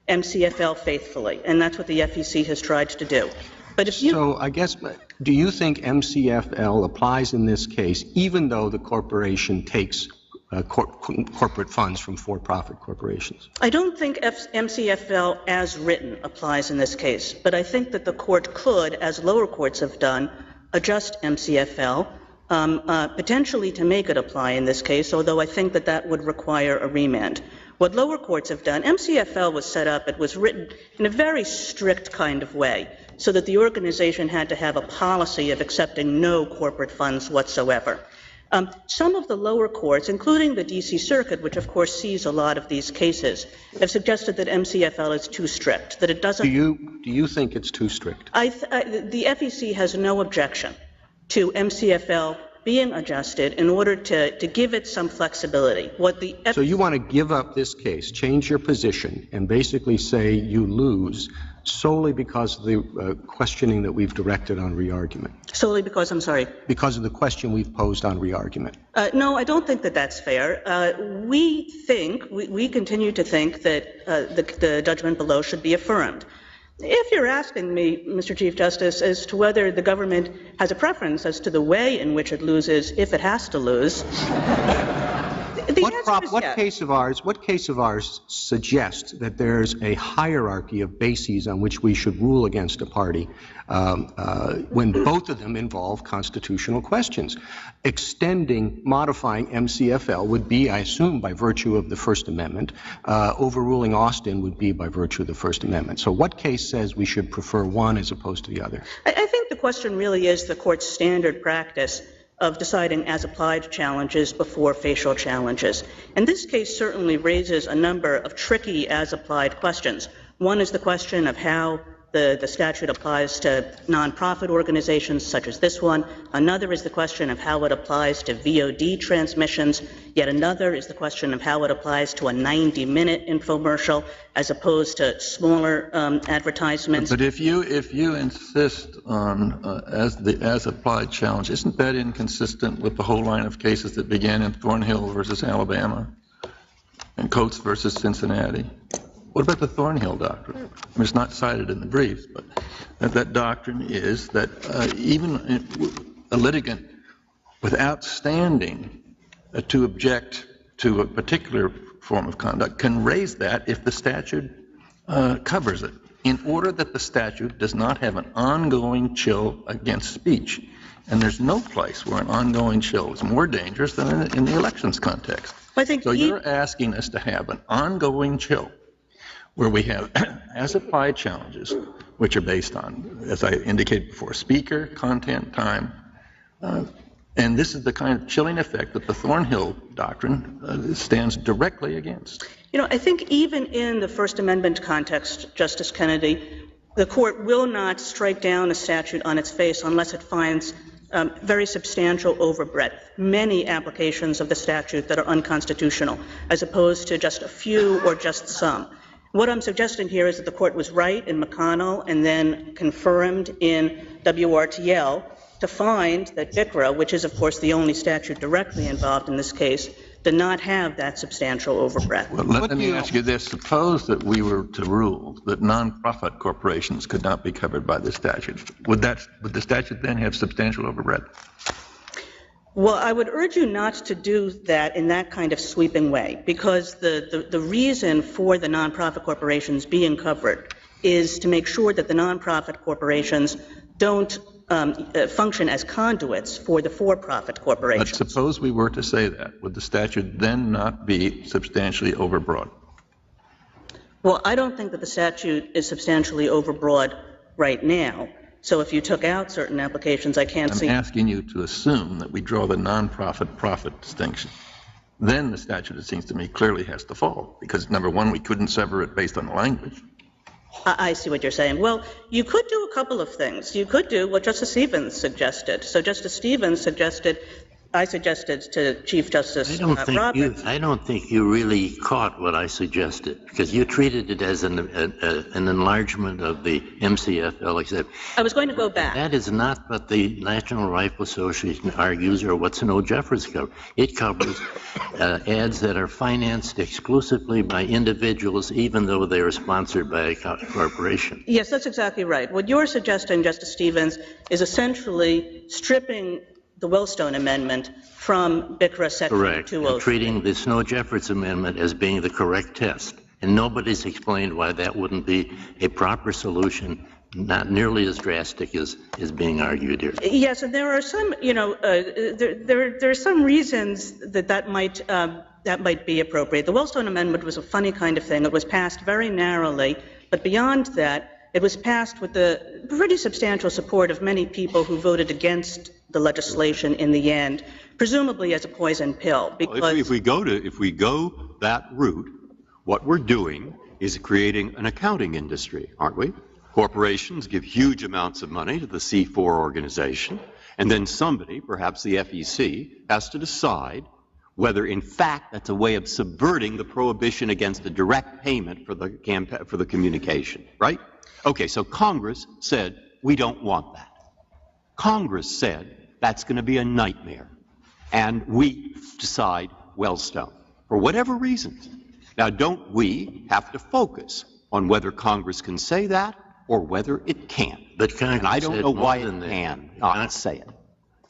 MCFL faithfully, and that's what the FEC has tried to do. But if you... So I guess, do you think MCFL applies in this case, even though the corporation takes corporate funds from for-profit corporations? I don't think MCFL as written applies in this case, but I think that the court could, as lower courts have done, adjust MCFL, potentially to make it apply in this case, although I think that that would require a remand. What lower courts have done, MCFL was set up, it was written in a very strict kind of way, so that the organization had to have a policy of accepting no corporate funds whatsoever. Some of the lower courts, including the D.C. Circuit, which of course sees a lot of these cases, have suggested that MCFL is too strict, that it doesn't... Do you think it's too strict? The FEC has no objection to MCFL being adjusted in order to give it some flexibility. So you want to give up this case, change your position, and basically say you lose solely because of the questioning that we've directed on re-argument? Solely because, I'm sorry? Because of the question we've posed on re-argument. No, I don't think that that's fair. We continue to think that the judgment below should be affirmed. If you're asking me, Mr. Chief Justice, as to whether the government has a preference as to the way in which it loses, if it has to lose, what case of ours suggests that there's a hierarchy of bases on which we should rule against a party when both of them involve constitutional questions? Modifying MCFL would be, I assume, by virtue of the First Amendment. Overruling Austin would be by virtue of the First Amendment. So what case says we should prefer one as opposed to the other? I think the question really is the Court's standard practice of deciding as-applied challenges before facial challenges. And this case certainly raises a number of tricky as-applied questions. One is the question of how the statute applies to nonprofit organizations such as this one. Another is the question of how it applies to VOD transmissions. Yet another is the question of how it applies to a 90-minute infomercial as opposed to smaller advertisements. But if you insist on as-applied challenge, isn't that inconsistent with the whole line of cases that began in Thornhill versus Alabama and Coates versus Cincinnati? What about the Thornhill doctrine? I mean, it's not cited in the briefs, but that doctrine is that even a litigant without standing to object to a particular form of conduct can raise that if the statute covers it, in order that the statute does not have an ongoing chill against speech. And there's no place where an ongoing chill is more dangerous than in the elections context. So you're asking us to have an ongoing chill where we have as-applied challenges, which are based on, as I indicated before, speaker, content, time. And this is the kind of chilling effect that the Thornhill doctrine stands directly against. You know, I think even in the First Amendment context, Justice Kennedy, the Court will not strike down a statute on its face unless it finds very substantial overbreadth, many applications of the statute that are unconstitutional, as opposed to just a few or just some. What I'm suggesting here is that the Court was right in McConnell and then confirmed in WRTL to find that BICRA, which is, of course, the only statute directly involved in this case, did not have that substantial overbreadth. Well, let me ask you this. Suppose that we were to rule that nonprofit corporations could not be covered by this statute. Would the statute then have substantial overbreadth? Well, I would urge you not to do that in that kind of sweeping way, because the reason for the nonprofit corporations being covered is to make sure that the nonprofit corporations don't function as conduits for the for-profit corporations. But suppose we were to say that, would the statute then not be substantially overbroad? Well, I don't think that the statute is substantially overbroad right now. So if you took out certain applications, I can't see. I'm asking you to assume that we draw the nonprofit-profit distinction. Then the statute, it seems to me, clearly has to fall, because, number one, we couldn't sever it based on the language. I see what you're saying. Well, you could do a couple of things. You could do what Justice Stevens suggested. So Justice Stevens I suggested to Chief Justice Roberts. I don't think you really caught what I suggested, because you treated it as an enlargement of the MCFL. Except I was going to go back. That is not what the National Rifle Association argues or what Snow Jeffers covers. It covers ads that are financed exclusively by individuals, even though they are sponsored by a corporation. Yes, that's exactly right. What you're suggesting, Justice Stevens, is essentially stripping the Wellstone Amendment from BICRA Section 203. Correct. Treating the Snow Jeffers Amendment as being the correct test. And nobody's explained why that wouldn't be a proper solution, not nearly as drastic as is being argued here. Yes, and there are some, there are some reasons that might be appropriate. The Wellstone Amendment was a funny kind of thing. It was passed very narrowly, but beyond that, it was passed with the pretty substantial support of many people who voted against the legislation in the end, presumably as a poison pill. Because well, if we go that route, what we're doing is creating an accounting industry, aren't we? Corporations give huge amounts of money to the C4 organization, and then somebody, perhaps the FEC, has to decide whether in fact that's a way of subverting the prohibition against the direct payment for the communication, right? Okay, so Congress said, we don't want that. Congress said, that's going to be a nightmare. And we decide Wellstone, for whatever reasons. Now, don't we have to focus on whether Congress can say that or whether it can't? But Congress and I don't know why it can not say it.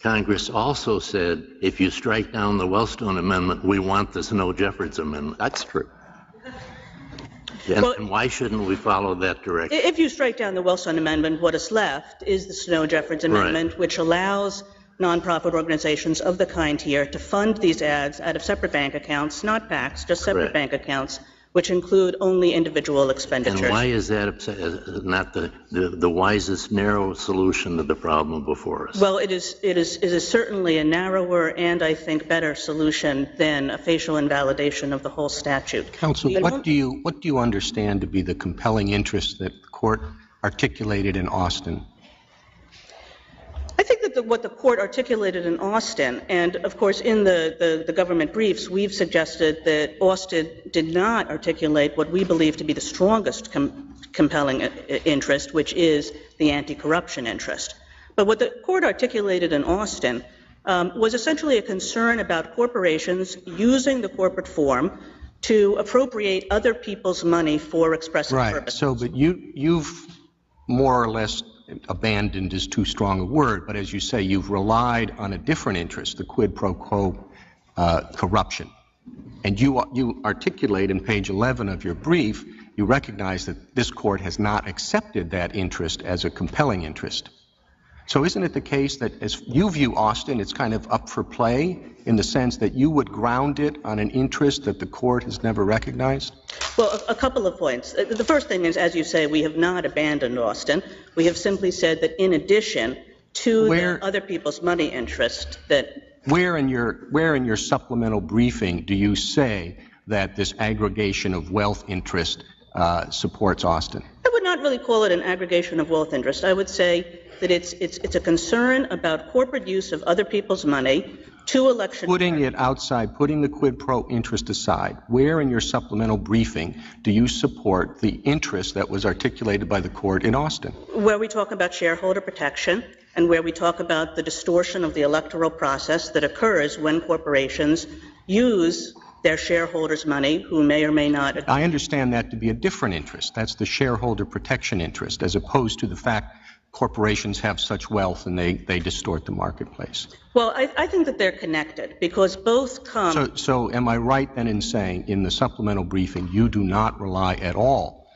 Congress also said, if you strike down the Wellstone Amendment, we want the Snow-Jeffords Amendment. That's true. And why shouldn't we follow that direction? If you strike down the Wellstone Amendment, what is left is the Snow-Jeffords Amendment, which allows nonprofit organizations of the kind here to fund these ads out of separate bank accounts, not PACs, just separate bank accounts, which include only individual expenditures. And why is that not the wisest narrow solution to the problem before us? Well, it is certainly a narrower and, I think, better solution than a facial invalidation of the whole statute. Counsel, what do you understand to be the compelling interest that the court articulated in Austin? I think that what the court articulated in Austin, and of course in the government briefs, we've suggested that Austin did not articulate what we believe to be the strongest compelling interest, which is the anti-corruption interest. But what the court articulated in Austin was essentially a concern about corporations using the corporate form to appropriate other people's money for expressive purposes. Right. So, but you've more or less abandoned is too strong a word, but as you say, you've relied on a different interest, the quid pro quo corruption. And you articulate in page 11 of your brief, you recognize that this court has not accepted that interest as a compelling interest. So isn't it the case that as you view Austin, it's kind of up for play in the sense that you would ground it on an interest that the court has never recognized? Well, a couple of points. The first thing is, as you say, we have not abandoned Austin. We have simply said that in addition to the other people's money interest that... Where in your supplemental briefing do you say that this aggregation of wealth interest supports Austin? I would not really call it an aggregation of wealth interest. I would say that it's a concern about corporate use of other people's money to election. Putting it outside, putting the quid pro interest aside, where in your supplemental briefing do you support the interest that was articulated by the court in Austin? Where we talk about shareholder protection and where we talk about the distortion of the electoral process that occurs when corporations use their shareholders' money, who may or may not... I understand that to be a different interest. That's the shareholder protection interest, as opposed to the fact corporations have such wealth and they distort the marketplace. Well, I think that they're connected because both come... So am I right then in saying in the supplemental briefing you do not rely at all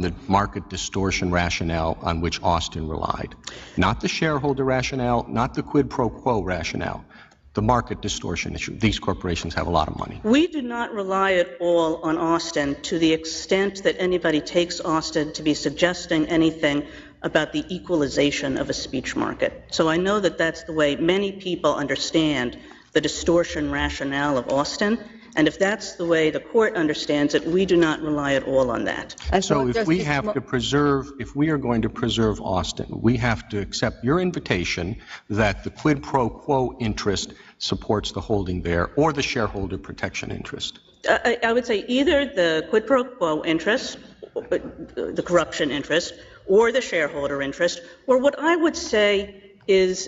on the market distortion rationale on which Austin relied? Not the shareholder rationale, not the quid pro quo rationale, the market distortion issue. These corporations have a lot of money. We do not rely at all on Austin to the extent that anybody takes Austin to be suggesting anything about the equalization of a speech market. So I know that that's the way many people understand the distortion rationale of Austin, and if that's the way the court understands it, we do not rely at all on that. So if we have to preserve, if we are going to preserve Austin, we have to accept your invitation that the quid pro quo interest supports the holding there or the shareholder protection interest. I would say either the quid pro quo interest, the corruption interest, or the shareholder interest, or what I would say is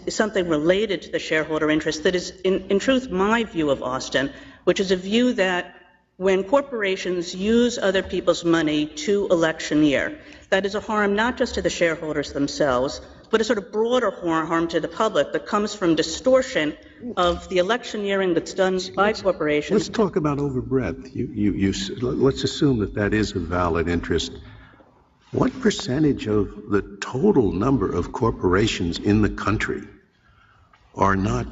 something related to the shareholder interest that is, in truth, my view of Austin, which is a view that when corporations use other people's money to electioneer, that is a harm not just to the shareholders themselves, but a sort of broader harm to the public that comes from distortion of the electioneering that's done by corporations. Let's talk about overbreadth. Let's assume that that is a valid interest. What percentage of the total number of corporations in the country are not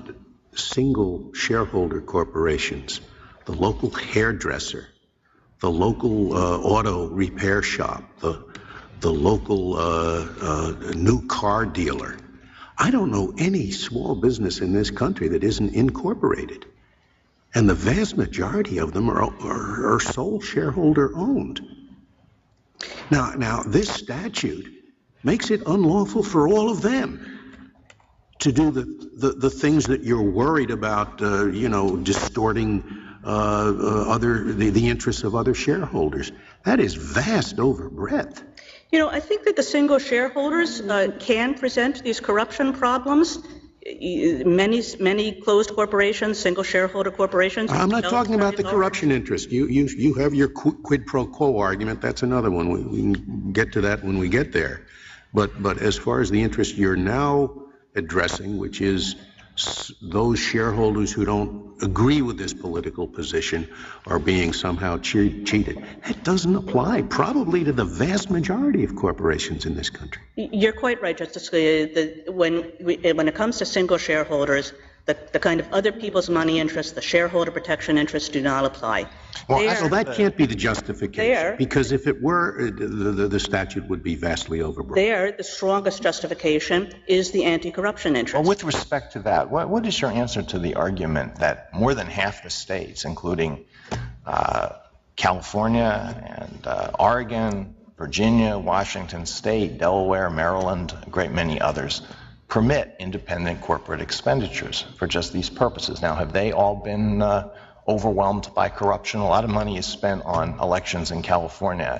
single shareholder corporations? The local hairdresser, the local auto repair shop, the local new car dealer. I don't know any small business in this country that isn't incorporated. And the vast majority of them are sole shareholder owned. Now, this statute makes it unlawful for all of them to do the things that you're worried about, distorting the interests of other shareholders. That is vast overbreadth. You know, I think that the single shareholders can present these corruption problems. Many closed corporations, single shareholder corporations. I'm not talking about the corruption interest. You have your quid pro quo argument. That's another one. We can get to that when we get there. But as far as the interest you're now addressing, which is those shareholders who don't agree with this political position are being somehow cheated. That doesn't apply probably to the vast majority of corporations in this country. You're quite right, Justice Scalia. When it comes to single shareholders, the kind of other people's money interests, the shareholder protection interests do not apply. Well, that can't be the justification, because if it were, the statute would be vastly overbroad. There, the strongest justification is the anti-corruption interest. Well, with respect to that, what is your answer to the argument that more than half the states, including California and Oregon, Virginia, Washington State, Delaware, Maryland, a great many others, permit independent corporate expenditures for just these purposes? Now, have they all been overwhelmed by corruption? A lot of money is spent on elections in California.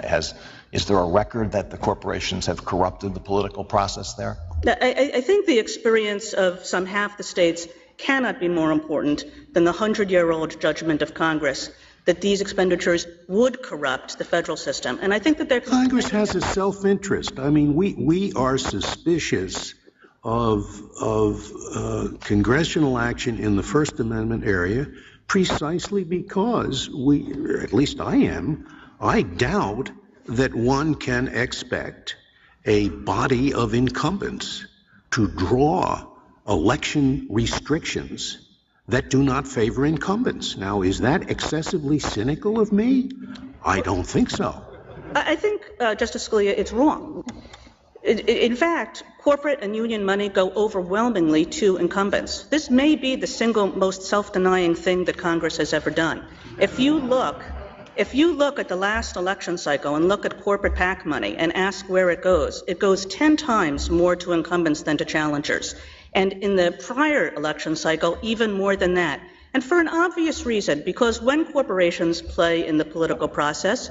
Is there a record that the corporations have corrupted the political process there? I think the experience of some half the states cannot be more important than the 100-year-old judgment of Congress that these expenditures would corrupt the federal system. And I think that Congress has a self-interest. I mean, we are suspicious of congressional action in the First Amendment area precisely because at least I doubt that one can expect a body of incumbents to draw election restrictions that do not favor incumbents. Now, is that excessively cynical of me? I don't think so. I think, Justice Scalia, it's wrong. In fact, corporate and union money go overwhelmingly to incumbents. This may be the single most self-denying thing that Congress has ever done. If you look at the last election cycle and look at corporate PAC money and ask where it goes 10 times more to incumbents than to challengers. And in the prior election cycle, even more than that. And for an obvious reason, because when corporations play in the political process,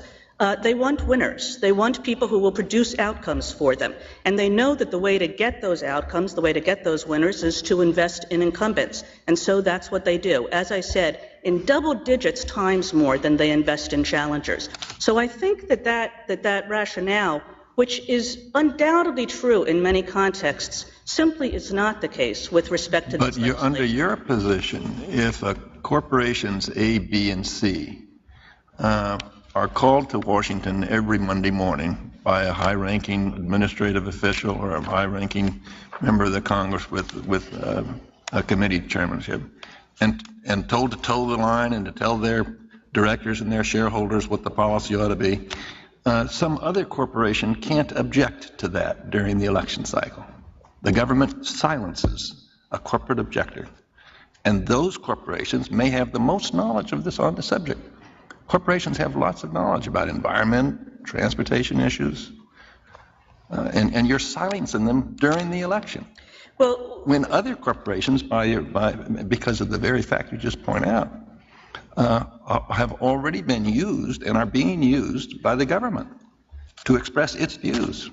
they want winners. They want people who will produce outcomes for them. And they know that the way to get those outcomes, the way to get those winners, is to invest in incumbents. And so that's what they do. As I said, in double digits times more than they invest in challengers. So I think that rationale, which is undoubtedly true in many contexts, simply is not the case with respect to this legislation. But under your position, if corporations A, B, and C are called to Washington every Monday morning by a high-ranking administrative official or a high-ranking member of the Congress with a committee chairmanship, and told to toe the line and to tell their directors and their shareholders what the policy ought to be, some other corporation can't object to that during the election cycle. The government silences a corporate objector, and those corporations may have the most knowledge of this on the subject. Corporations have lots of knowledge about environment, transportation issues, and you're silencing them during the election. Well, when other corporations, because of the very fact you just point out, have already been used and are being used by the government to express its views.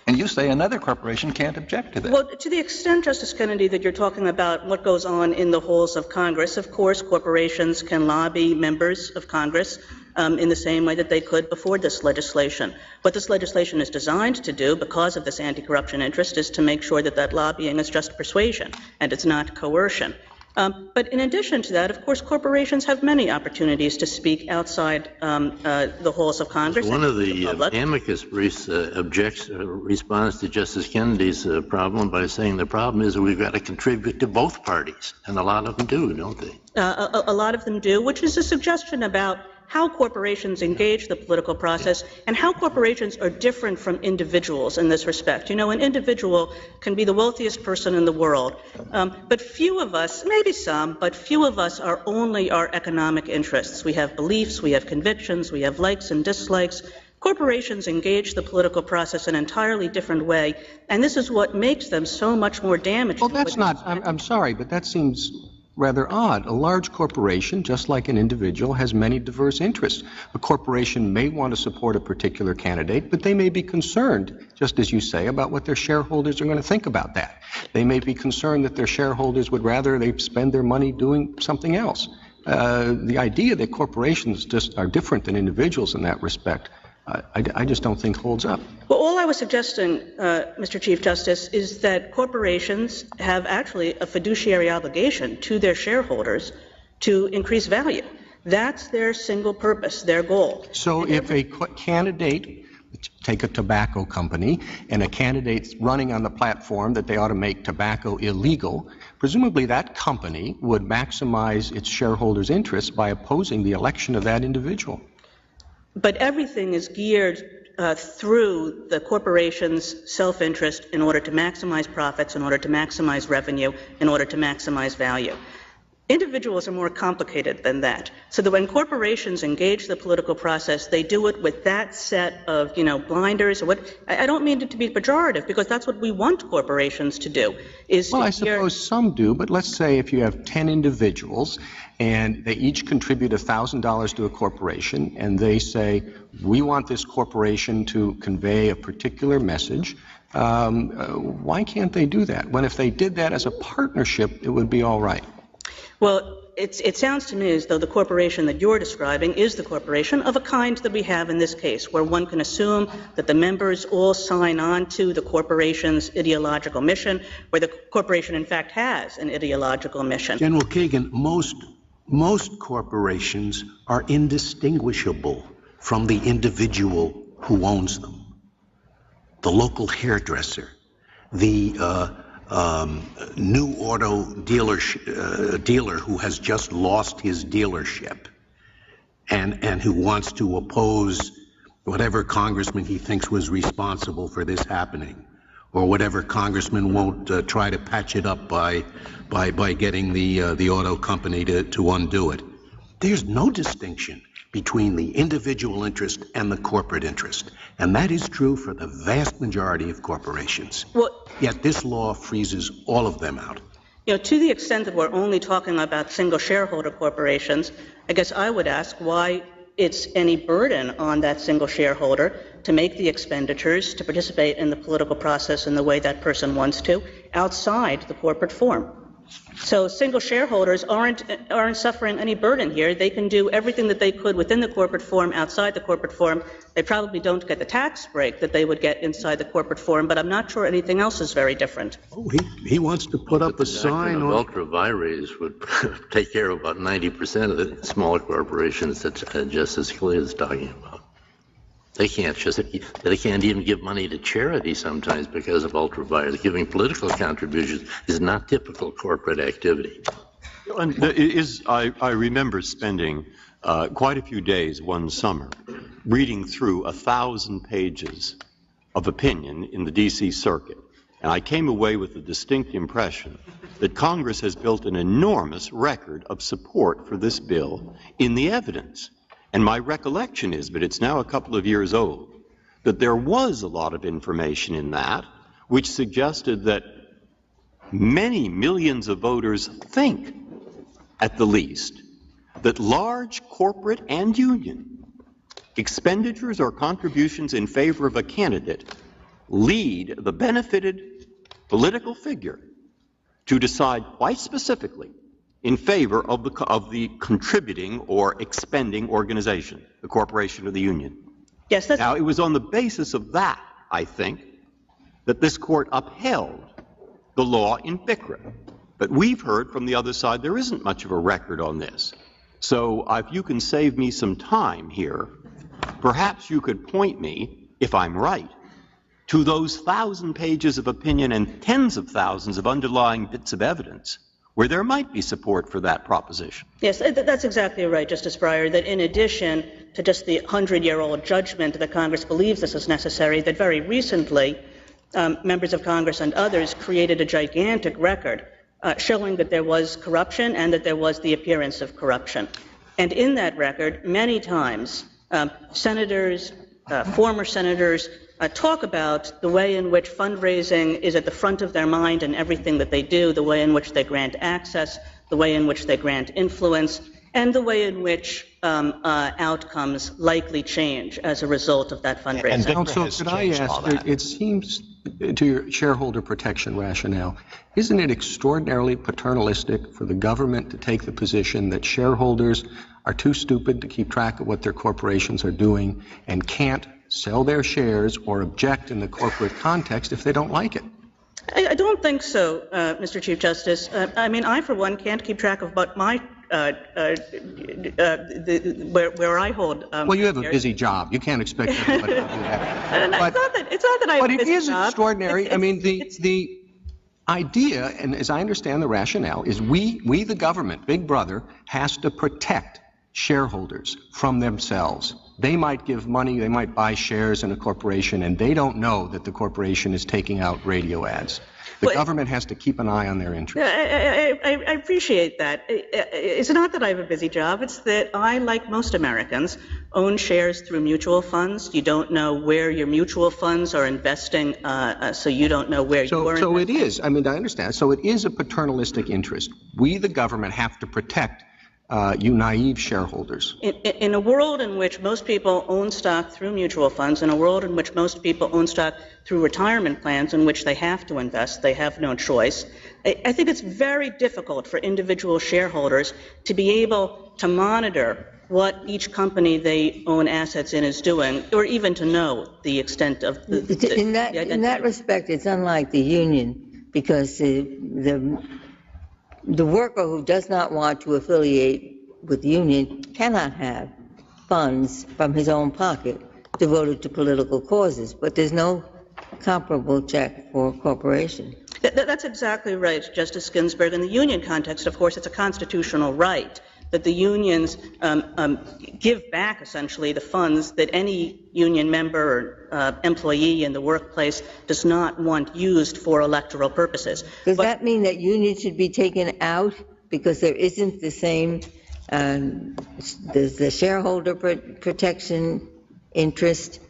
And you say another corporation can't object to that. Well, to the extent, Justice Kennedy, that you're talking about what goes on in the halls of Congress, of course, corporations can lobby members of Congress in the same way that they could before this legislation. What this legislation is designed to do, because of this anti-corruption interest, is to make sure that that lobbying is just persuasion and it's not coercion. But in addition to that, of course, corporations have many opportunities to speak outside the halls of Congress. One of the amicus briefs responds to Justice Kennedy's problem by saying the problem is that we've got to contribute to both parties, and a lot of them do, don't they? A lot of them do, which is a suggestion about how corporations engage the political process and how corporations are different from individuals in this respect. You know, an individual can be the wealthiest person in the world, but few of us, maybe some, but few of us are only our economic interests. We have beliefs, we have convictions, we have likes and dislikes. Corporations engage the political process in an entirely different way, and this is what makes them so much more damaging. Well, that's not, I'm sorry, but that seems rather odd. A large corporation, just like an individual, has many diverse interests. A corporation may want to support a particular candidate, but they may be concerned, just as you say, about what their shareholders are going to think about that. They may be concerned that their shareholders would rather they spend their money doing something else. The idea that corporations just are different than individuals in that respect I just don't think holds up. Well, all I was suggesting, Mr. Chief Justice, is that corporations have actually a fiduciary obligation to their shareholders to increase value. That's their single purpose, their goal. So if a candidate, take a tobacco company, and a candidate's running on the platform that they ought to make tobacco illegal, presumably that company would maximize its shareholders' interests by opposing the election of that individual. But everything is geared through the corporation's self-interest in order to maximize profits, in order to maximize revenue, in order to maximize value. Individuals are more complicated than that. So that when corporations engage the political process, they do it with that set of, blinders. I don't mean it to be pejorative, because that's what we want corporations to do. Well, I suppose some do, but let's say if you have 10 individuals and they each contribute $1,000 to a corporation, and they say, we want this corporation to convey a particular message, why can't they do that? When if they did that as a partnership, it would be all right. Well, it sounds to me as though the corporation that you're describing is the corporation of a kind that we have in this case, where one can assume that the members all sign on to the corporation's ideological mission, where the corporation in fact has an ideological mission. General Kagan, most corporations are indistinguishable from the individual who owns them. The local hairdresser, the new auto dealer who has just lost his dealership and who wants to oppose whatever congressman he thinks was responsible for this happening, or whatever congressman won't try to patch it up by getting the auto company to undo it. There's no distinction between the individual interest and the corporate interest. And that is true for the vast majority of corporations. Yet this law freezes all of them out. To the extent that we're only talking about single shareholder corporations, I guess I would ask why it's any burden on that single shareholder to make the expenditures to participate in the political process in the way that person wants to outside the corporate form. So single shareholders aren't suffering any burden here. They can do everything that they could within the corporate form, outside the corporate form. They probably don't get the tax break that they would get inside the corporate form, but I'm not sure anything else is very different. Oh, he wants to put up a sign on... Ultra vires would take care of about 90% of the smaller corporations that Justice Scalia is talking about. They can't even give money to charity sometimes because of ultra vires. Giving political contributions is not typical corporate activity. I remember spending quite a few days one summer reading through 1,000 pages of opinion in the D.C. Circuit, and I came away with the distinct impression that Congress has built an enormous record of support for this bill in the evidence. And my recollection is, but it's now a couple of years old, that there was a lot of information in that which suggested that many millions of voters think, at the least, that large corporate and union expenditures or contributions in favor of a candidate lead the benefited political figure to decide quite specifically in favor of the contributing or expending organization, the corporation or the union. Yes, Now, it was on the basis of that, I think, that this court upheld the law in FEC. But we've heard from the other side there isn't much of a record on this. So if you can save me some time here, perhaps you could point me, if I'm right, to those 1,000 pages of opinion and tens of thousands of underlying bits of evidence where there might be support for that proposition. Yes, that's exactly right, Justice Breyer, that in addition to just the 100-year-old judgment that Congress believes this is necessary, that very recently members of Congress and others created a gigantic record showing that there was corruption and that there was the appearance of corruption. And in that record, many times, senators, former senators, talk about the way in which fundraising is at the front of their mind in everything that they do, the way in which they grant access, the way in which they grant influence, and the way in which outcomes likely change as a result of that fundraising. And Counsel, could I ask, it seems to your shareholder protection rationale, isn't it extraordinarily paternalistic for the government to take the position that shareholders are too stupid to keep track of what their corporations are doing and can't sell their shares or object in the corporate context if they don't like it. I don't think so, Mr. Chief Justice. I mean, I, for one, can't keep track of what my where I hold. Well, you have a busy job. You can't expect everybody to do that. It's not that I have but a busy it is job. Extraordinary. I mean, the idea, and as I understand the rationale, is we the government, Big Brother, has to protect shareholders from themselves. They might give money, they might buy shares in a corporation, and they don't know that the corporation is taking out radio ads. The government has to keep an eye on their interests. I appreciate that. It's not that I have a busy job. It's that I, like most Americans, own shares through mutual funds. You don't know where your mutual funds are investing, so you don't know where you are investing. So it is. I mean, I understand. So it is a paternalistic interest. We, the government, have to protect you naive shareholders. In a world in which most people own stock through mutual funds, in a world in which most people own stock through retirement plans in which they have to invest, they have no choice, I think it's very difficult for individual shareholders to be able to monitor what each company they own assets in is doing, or even to know the extent of in that respect, it's unlike the union, because the worker who does not want to affiliate with the union cannot have funds from his own pocket devoted to political causes, but there's no comparable check for a corporation. That's exactly right, Justice Ginsburg. In the union context, of course, it's a constitutional right that the unions give back, essentially, the funds that any union member or employee in the workplace does not want used for electoral purposes. Does that mean that unions should be taken out because there isn't the same, the shareholder protection interest?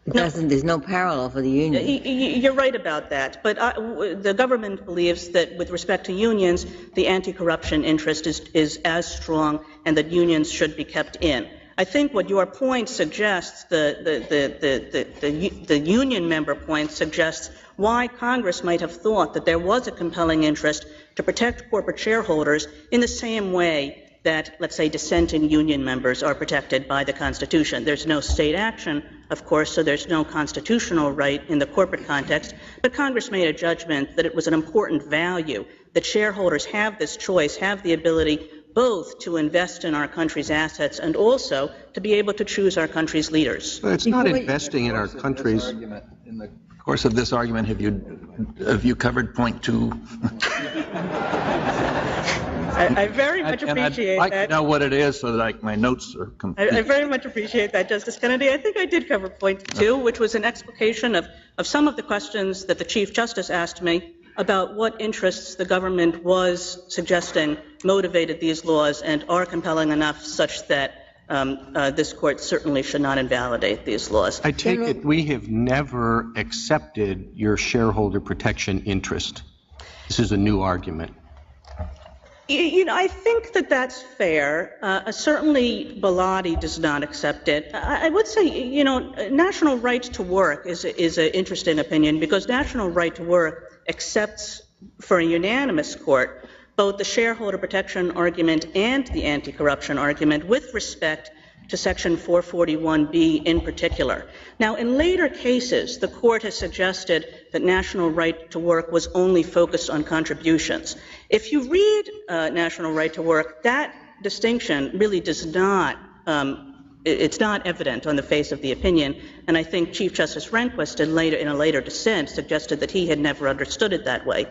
There's no parallel for the union. You're right about that, but the government believes that with respect to unions, the anti-corruption interest is as strong and that unions should be kept in. I think what your point suggests, the union member point suggests why Congress might have thought that there was a compelling interest to protect corporate shareholders in the same way that, let's say, dissenting union members are protected by the Constitution. There's no state action, of course, so there's no constitutional right in the corporate context, but Congress made a judgment that it was an important value that shareholders have this choice, have the ability both to invest in our country's assets and also to be able to choose our country's leaders. But it's not investing in our country's... In the course of this argument, have you covered point 2? I very much appreciate I'd like that. to know what it is so that my notes are complete. I very much appreciate that, Justice Kennedy. I think I did cover point 2, which was an explication of some of the questions that the Chief Justice asked me about what interests the government was suggesting motivated these laws and are compelling enough such that this Court certainly should not invalidate these laws. I take it we have never accepted your shareholder protection interest. This is a new argument. You know, I think that that's fair. Certainly, Bilotti does not accept it. I would say, you know, national right to work is an interesting opinion because national right to work accepts for a unanimous court both the shareholder protection argument and the anti-corruption argument with respect to Section 441B in particular. Now, in later cases, the Court has suggested that national right to work was only focused on contributions. If you read national right to work, that distinction really does not it's not evident on the face of the opinion, and I think Chief Justice Rehnquist in a later dissent suggested that he had never understood it that way.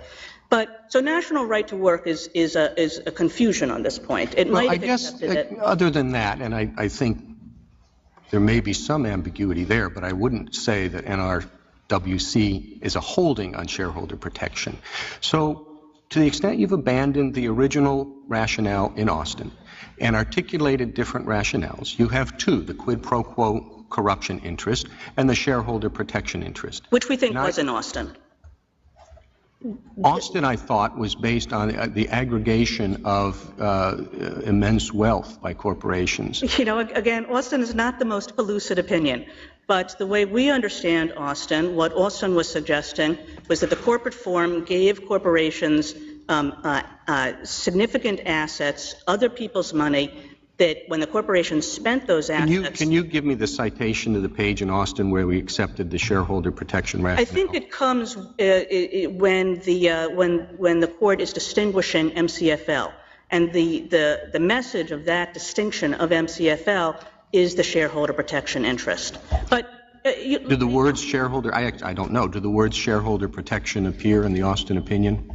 But so national right to work is a confusion on this point. It might have accepted it. Other than that, and I think there may be some ambiguity there, but I wouldn't say that NRWC is a holding on shareholder protection. So to the extent you've abandoned the original rationale in Austin and articulated different rationales, you have two, the quid pro quo corruption interest and the shareholder protection interest. Which we think was in Austin. Austin, I thought, was based on the aggregation of immense wealth by corporations. You know, again, Austin is not the most pellucid opinion, but the way we understand Austin, what Austin was suggesting was that the corporate form gave corporations significant assets, other people's money, that when the corporation spent those assets... Can you give me the citation to the page in Austin where we accepted the shareholder protection rationale? I think it comes when the court is distinguishing MCFL. And the message of that distinction of MCFL is the shareholder protection interest. But do the words shareholder, I don't know, do the words shareholder protection appear in the Austin opinion?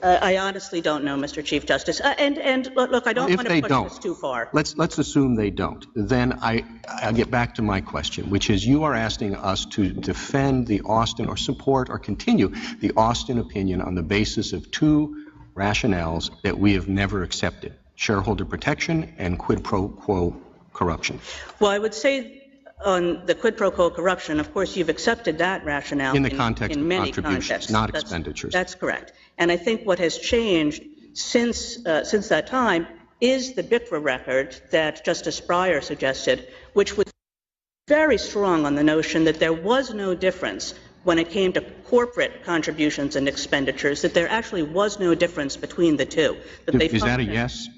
I honestly don't know, Mr. Chief Justice. And look, I don't want to push this too far. Let's assume they don't. Then I'll get back to my question, which is you are asking us to defend the Austin or support or continue the Austin opinion on the basis of two rationales that we have never accepted, shareholder protection and quid pro quo corruption. Well, I would say on the quid pro quo corruption, of course, you've accepted that rationale in the context of many contributions, contexts. not expenditures. That's correct. And I think what has changed since that time is the BICRA record that Justice Breyer suggested, which was very strong on the notion that there was no difference when it came to corporate contributions and expenditures, that there actually was no difference between the two. Is that a yes?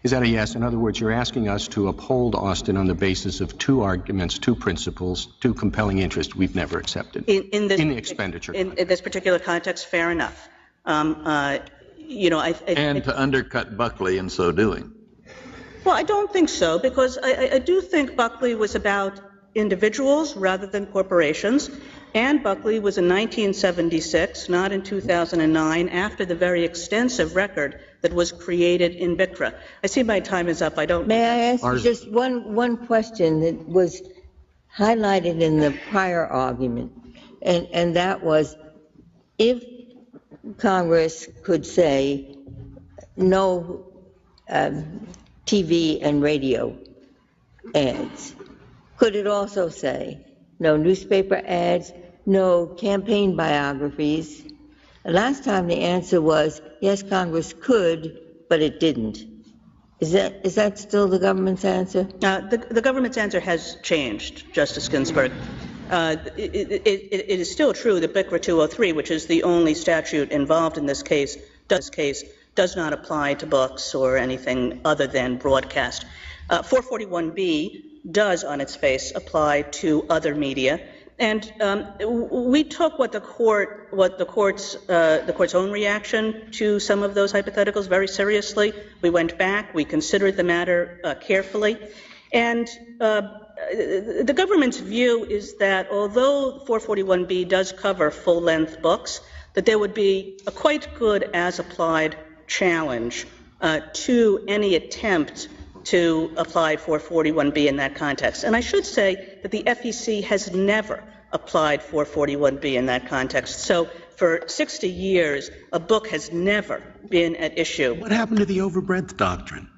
Is that a yes? In other words, you're asking us to uphold Austin on the basis of two arguments, two principles, two compelling interests we've never accepted in the expenditure. In this particular context, fair enough. And to undercut Buckley in so doing. Well, I don't think so, because I do think Buckley was about individuals rather than corporations, and Buckley was in 1976, not in 2009, after the very extensive record that was created in BICRA. I see my time is up. I don't... May I ask you just one question that was highlighted in the prior argument, and that was if Congress could say no TV and radio ads, could it also say no newspaper ads, no campaign biographies? Last time the answer was yes, Congress could, but it didn't. Is that still the government's answer? The government's answer has changed, Justice Ginsburg. It is still true that BICRA 203, which is the only statute involved in this case, does not apply to books or anything other than broadcast. 441B does, on its face, apply to other media, and we took the court's own reaction to some of those hypotheticals very seriously. We went back, we considered the matter carefully, and the government's view is that although 441B does cover full-length books, that there would be a quite good as-applied challenge to any attempt to apply 441B in that context. And I should say that the FEC has never applied 441B in that context. So for 60 years, a book has never been at issue. What happened to the overbreadth doctrine?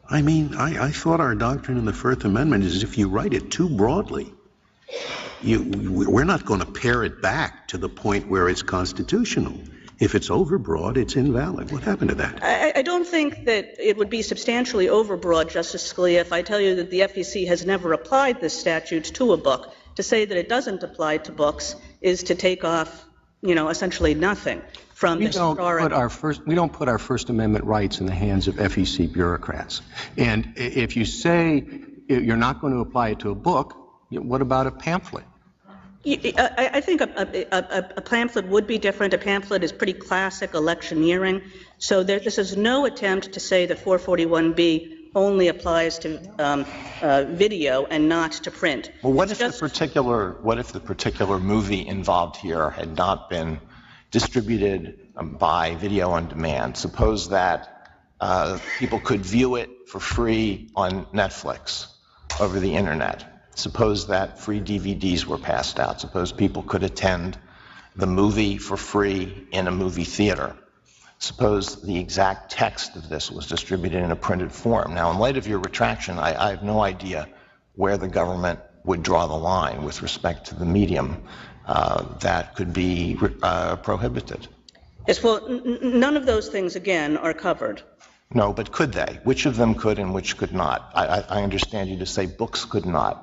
I mean, I thought our doctrine in the First Amendment is if you write it too broadly, we're not going to pare it back to the point where it's constitutional. If it's overbroad, it's invalid. What happened to that? I don't think that it would be substantially overbroad, Justice Scalia, if I tell you that the FEC has never applied this statute to a book. To say that it doesn't apply to books is to take off, essentially nothing from the historic... We don't put our First Amendment rights in the hands of FEC bureaucrats. And if you say you're not going to apply it to a book, what about a pamphlet? I think a pamphlet would be different. A pamphlet is pretty classic electioneering. So this is no attempt to say that 441B only applies to video and not to print. Well, what if the particular movie involved here had not been distributed by video on demand? Suppose that people could view it for free on Netflix over the internet. Suppose that free DVDs were passed out. Suppose people could attend the movie for free in a movie theater. Suppose the exact text of this was distributed in a printed form. Now, in light of your retraction, I have no idea where the government would draw the line with respect to the medium that could be prohibited. Yes, well, none of those things, again, are covered. No, but could they? Which of them could and which could not? I understand you to say books could not.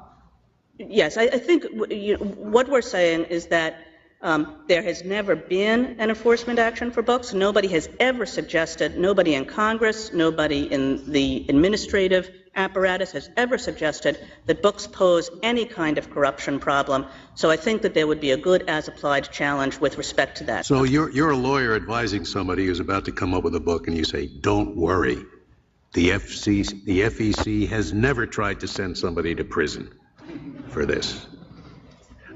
Yes, I think what we're saying is that There has never been an enforcement action for books. Nobody has ever suggested, nobody in Congress, nobody in the administrative apparatus has ever suggested that books pose any kind of corruption problem. So I think that there would be a good as-applied challenge with respect to that. So you're a lawyer advising somebody who's about to come up with a book, and you say, don't worry. The FEC has never tried to send somebody to prison for this.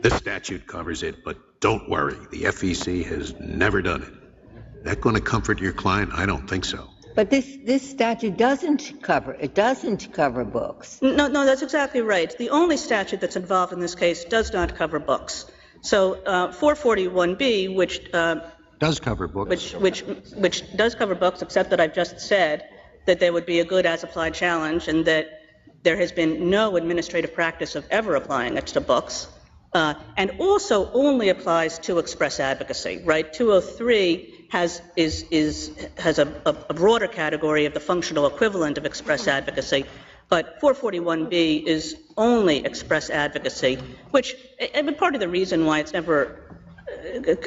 The statute covers it, but don't worry. The FEC has never done it. That going to comfort your client? I don't think so. But this statute doesn't cover books. No, that's exactly right. The only statute that's involved in this case does not cover books. So 441B, which does cover books, which does cover books, except that I've just said that there would be a good as-applied challenge, and that there has been no administrative practice of ever applying it to books, and also only applies to express advocacy. Right? 203 has a broader category of the functional equivalent of express advocacy, but 441B is only express advocacy, which part of the reason why it's never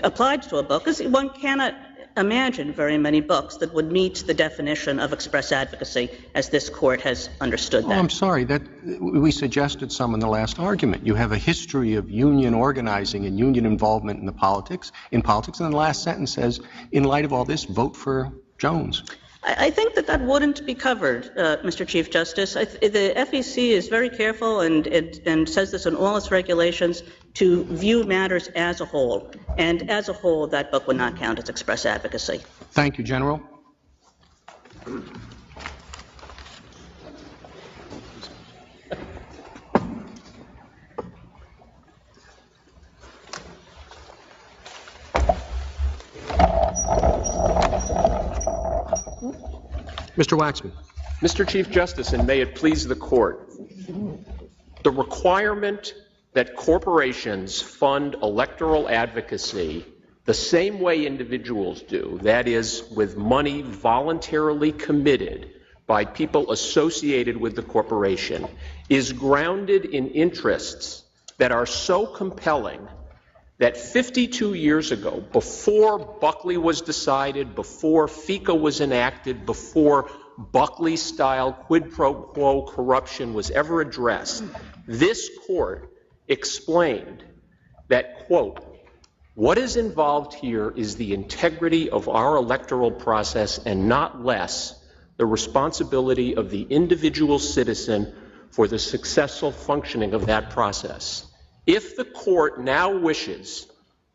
applied to a book is one cannot imagine very many books that would meet the definition of express advocacy as this court has understood that. Oh, I'm sorry. We suggested some in the last argument. You have a history of union organizing and union involvement in politics, and then the last sentence says, in light of all this, vote for Jones. I think that wouldn't be covered, Mr. Chief Justice. The FEC is very careful and says this in all its regulations to view matters as a whole. And as a whole, that book would not count as express advocacy. Thank you, General. Mr. Waxman. Mr. Chief Justice, and may it please the Court, the requirement that corporations fund electoral advocacy the same way individuals do, that is, with money voluntarily committed by people associated with the corporation, is grounded in interests that are so compelling that 52 years ago, before Buckley was decided, before FECA was enacted, before Buckley-style quid pro quo corruption was ever addressed, this court explained that, quote, what is involved here is the integrity of our electoral process and not less the responsibility of the individual citizen for the successful functioning of that process. If the court now wishes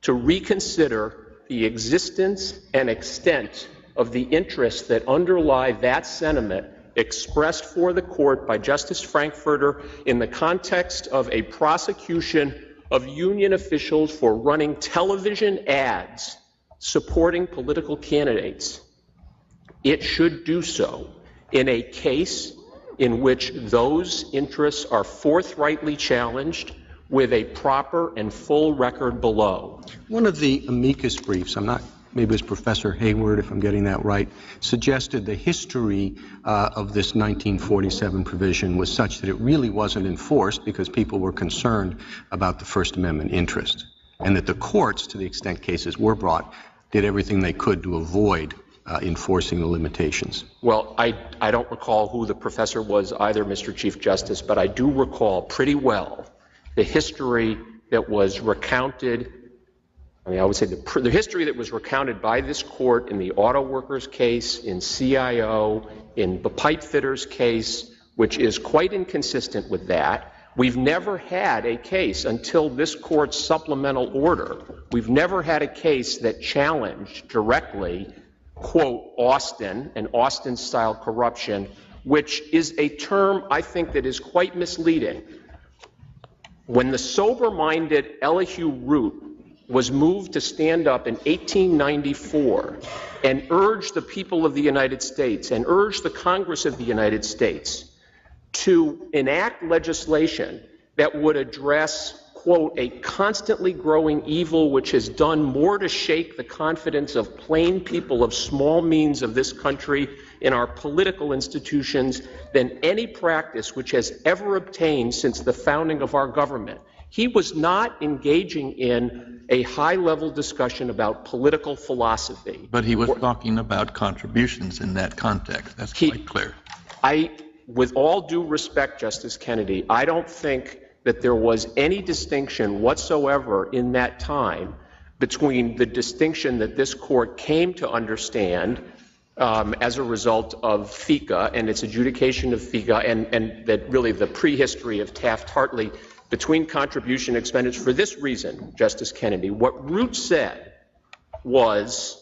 to reconsider the existence and extent of the interests that underlie that sentiment expressed for the court by Justice Frankfurter in the context of a prosecution of union officials for running television ads supporting political candidates, it should do so in a case in which those interests are forthrightly challenged with a proper and full record below. One of the amicus briefs, maybe it was Professor Hayward, if I'm getting that right, suggested the history of this 1947 provision was such that it really wasn't enforced because people were concerned about the First Amendment interest, and that the courts, to the extent cases were brought, did everything they could to avoid enforcing the limitations. Well, I don't recall who the professor was either, Mr. Chief Justice, but I do recall pretty well the history that was recounted, I would say the history that was recounted by this court in the auto workers case, in CIO, in the pipe fitters case, which is quite inconsistent with that. We've never had a case until this court's supplemental order. We've never had a case that challenged directly, quote, Austin and Austin-style corruption, which is a term I think that is quite misleading. When the sober-minded Elihu Root was moved to stand up in 1894 and urge the people of the United States and urge the Congress of the United States to enact legislation that would address, quote, a constantly growing evil which has done more to shake the confidence of plain people of small means of this country in our political institutions than any practice which has ever obtained since the founding of our government. He was not engaging in a high-level discussion about political philosophy. But he was talking about contributions in that context. That's quite clear. With all due respect, Justice Kennedy, I don't think that there was any distinction whatsoever in that time between the distinction that this court came to understand as a result of FECA and its adjudication of FECA and that really the prehistory of Taft-Hartley between contribution and expenditure. For this reason, Justice Kennedy, what Root said was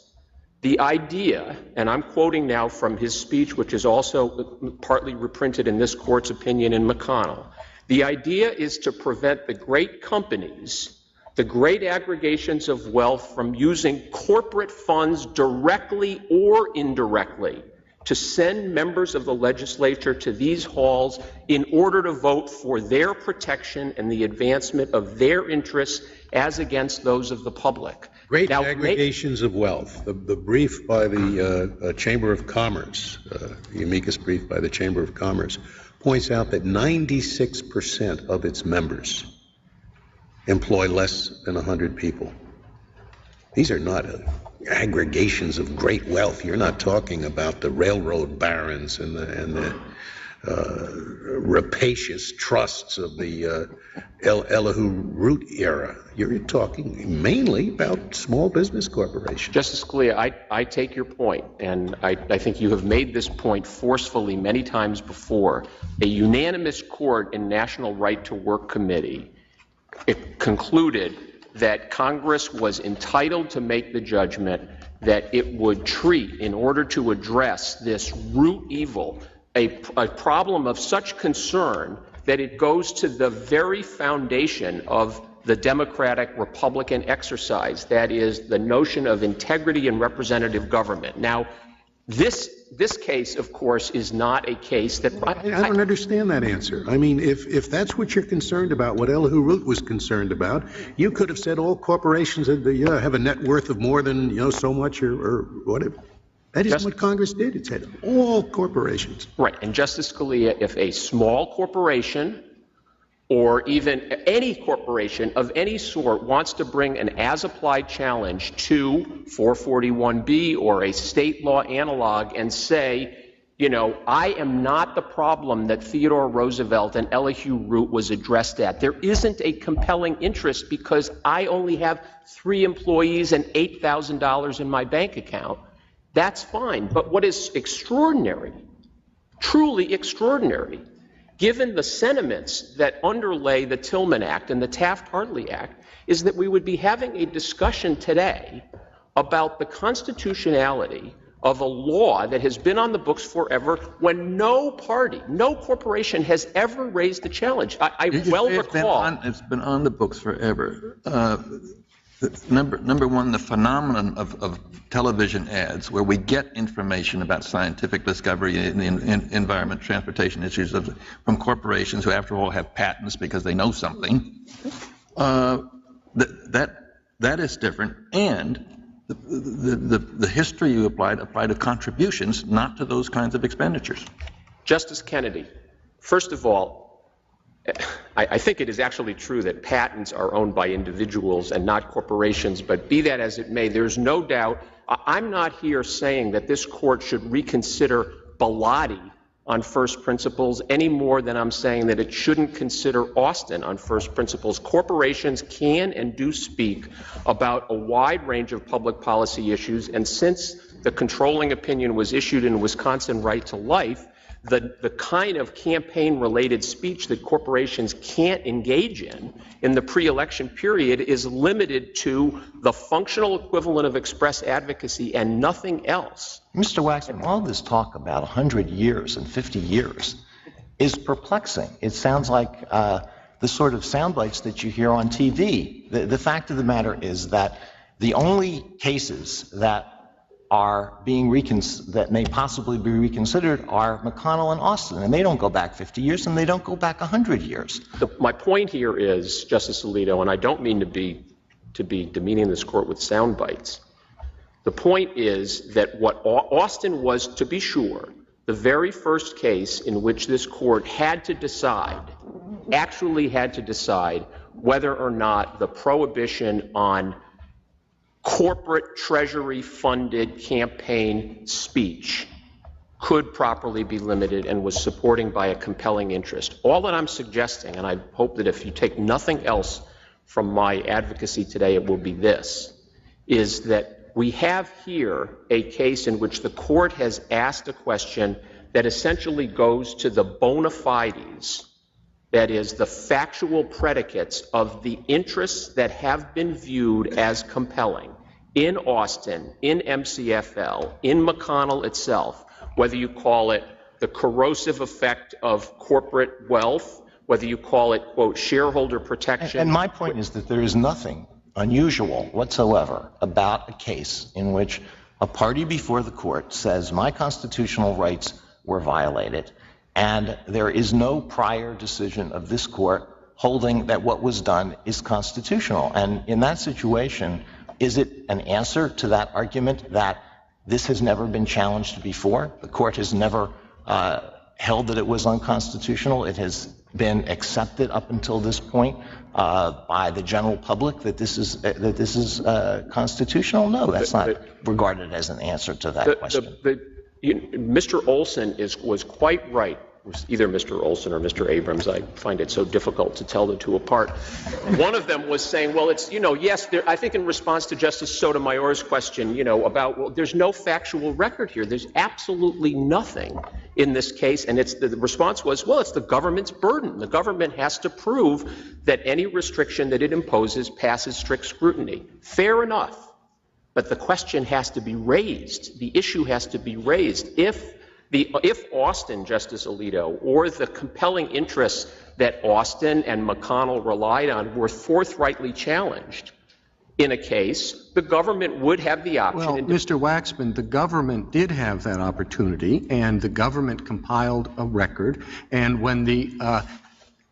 the idea, and I'm quoting now from his speech, which is also partly reprinted in this court's opinion in McConnell, the idea is to prevent the great companies, the great aggregations of wealth from using corporate funds directly or indirectly to send members of the legislature to these halls in order to vote for their protection and the advancement of their interests as against those of the public. Great aggregations of wealth. The brief by the Chamber of Commerce, the amicus brief by the Chamber of Commerce, points out that 96% of its members employ less than 100 people. These are not aggregations of great wealth. You're not talking about the railroad barons and the rapacious trusts of the Elihu Root era. You're talking mainly about small business corporations. Justice Scalia, I take your point, and I think you have made this point forcefully many times before. A unanimous court in National Right to Work Committee concluded that Congress was entitled to make the judgment that it would treat, in order to address this root evil, a problem of such concern that it goes to the very foundation of the democratic-republican exercise, that is, the notion of integrity in representative government. Now, this case, of course, is not a case that... I don't understand that answer. I mean, if that's what you're concerned about, what Elihu Root was concerned about, you could have said all corporations have a net worth of more than, so much or whatever. That isn't what Congress did. It said all corporations. Right. And Justice Scalia, if a small corporation or even any corporation of any sort wants to bring an as-applied challenge to 441B or a state law analog and say, I am not the problem that Theodore Roosevelt and Elihu Root was addressed at. There isn't a compelling interest because I only have 3 employees and $8,000 in my bank account. That's fine. But what is extraordinary, truly extraordinary, given the sentiments that underlay the Tillman Act and the Taft-Hartley Act, is that we would be having a discussion today about the constitutionality of a law that has been on the books forever when no party, no corporation has ever raised the challenge. I well recall... It's been on the books forever. Number one, the phenomenon of television ads, where we get information about scientific discovery in the environment, transportation issues from corporations who, after all, have patents because they know something. That is different, and the history you apply to contributions, not to those kinds of expenditures. Justice Kennedy, first of all, I think it is actually true that patents are owned by individuals and not corporations, but be that as it may, there's no doubt. I'm not here saying that this court should reconsider Bilotti on first principles any more than I'm saying that it shouldn't consider Austin on first principles. Corporations can and do speak about a wide range of public policy issues, and since the controlling opinion was issued in Wisconsin Right to Life, the kind of campaign-related speech that corporations can't engage in the pre-election period is limited to the functional equivalent of express advocacy and nothing else. Mr. Waxman, all this talk about 100 years and 50 years is perplexing. It sounds like the sort of sound bites that you hear on TV. The fact of the matter is that the only cases that are being that may possibly be reconsidered are McConnell and Austin, and they don't go back 50 years and they don't go back 100 years. My point here is, Justice Alito, and I don't mean to be demeaning this court with sound bites. The point is that what Austin was, to be sure, the very first case in which this court actually had to decide whether or not the prohibition on corporate treasury-funded campaign speech could properly be limited and was supporting by a compelling interest. All that I'm suggesting, and I hope that if you take nothing else from my advocacy today, it will be this, is that we have here a case in which the court has asked a question that essentially goes to the bona fides, that is, the factual predicates of the interests that have been viewed as compelling in Austin, in MCFL, in McConnell itself, whether you call it the corrosive effect of corporate wealth, whether you call it, quote, shareholder protection. And my point is that there is nothing unusual whatsoever about a case in which a party before the court says my constitutional rights were violated, and there is no prior decision of this court holding that what was done is constitutional. And in that situation, is it an answer to that argument that this has never been challenged before? The court has never held that it was unconstitutional. It has been accepted up until this point by the general public that this is constitutional? No, that's not regarded as an answer to that question. Mr. Olson was quite right. It was either Mr. Olson or Mr. Abrams. I find it so difficult to tell the two apart. One of them was saying, well, it's, yes, I think in response to Justice Sotomayor's question, about, well, there's no factual record here. There's absolutely nothing in this case. And the response was, well, it's the government's burden. The government has to prove that any restriction that it imposes passes strict scrutiny. Fair enough. But the question has to be raised. The issue has to be raised. If Austin, Justice Alito, or the compelling interests that Austin and McConnell relied on were forthrightly challenged in a case, the government would have the option. Well, Mr. Waxman, the government did have that opportunity, and the government compiled a record. And when the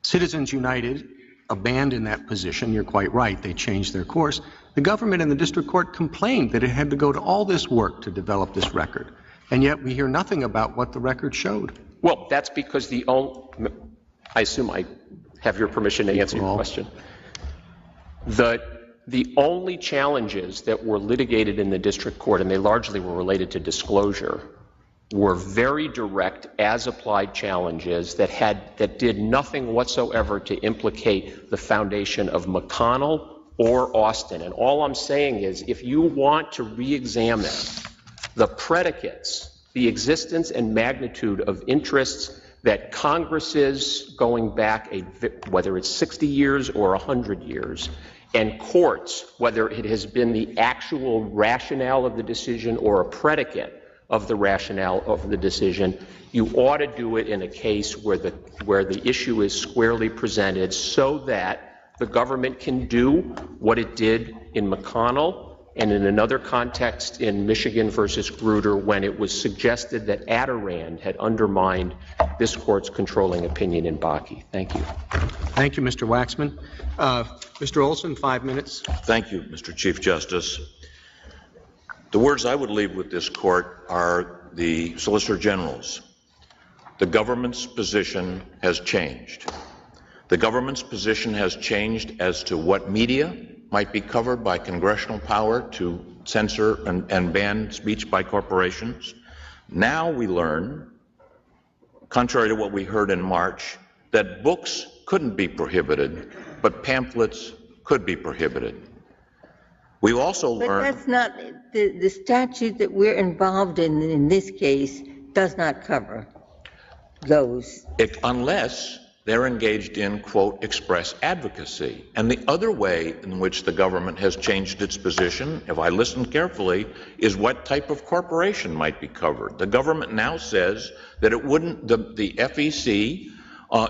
Citizens United abandoned that position, you're quite right, they changed their course, the government and the district court complained that it had to go to all this work to develop this record. And yet we hear nothing about what the record showed. Well, that's because I assume I have your permission to answer your question. The only challenges that were litigated in the district court, and they largely were related to disclosure, were very direct, as-applied challenges that did nothing whatsoever to implicate the foundation of McConnell or Austin. And all I'm saying is, if you want to re-examine the predicates, the existence and magnitude of interests that Congresses going back, whether it's 60 years or 100 years, and courts, whether it has been the actual rationale of the decision or a predicate of the rationale of the decision, you ought to do it in a case where the issue is squarely presented so that the government can do what it did in McConnell and in another context in Michigan versus Grutter, when it was suggested that Adirond had undermined this court's controlling opinion in Bakke. Thank you. Thank you, Mr. Waxman. Mr. Olson, 5 minutes. Thank you, Mr. Chief Justice. The words I would leave with this court are the Solicitor General's. The government's position has changed. The government's position has changed as to what media might be covered by congressional power to censor and ban speech by corporations. Now we learn, contrary to what we heard in March, that books couldn't be prohibited, but pamphlets could be prohibited. We also learned— But that's not, the statute that we're involved in this case does not cover those. Unless they're engaged in, quote, express advocacy. And the other way in which the government has changed its position, if I listen carefully, is what type of corporation might be covered. The government now says that it wouldn't, the FEC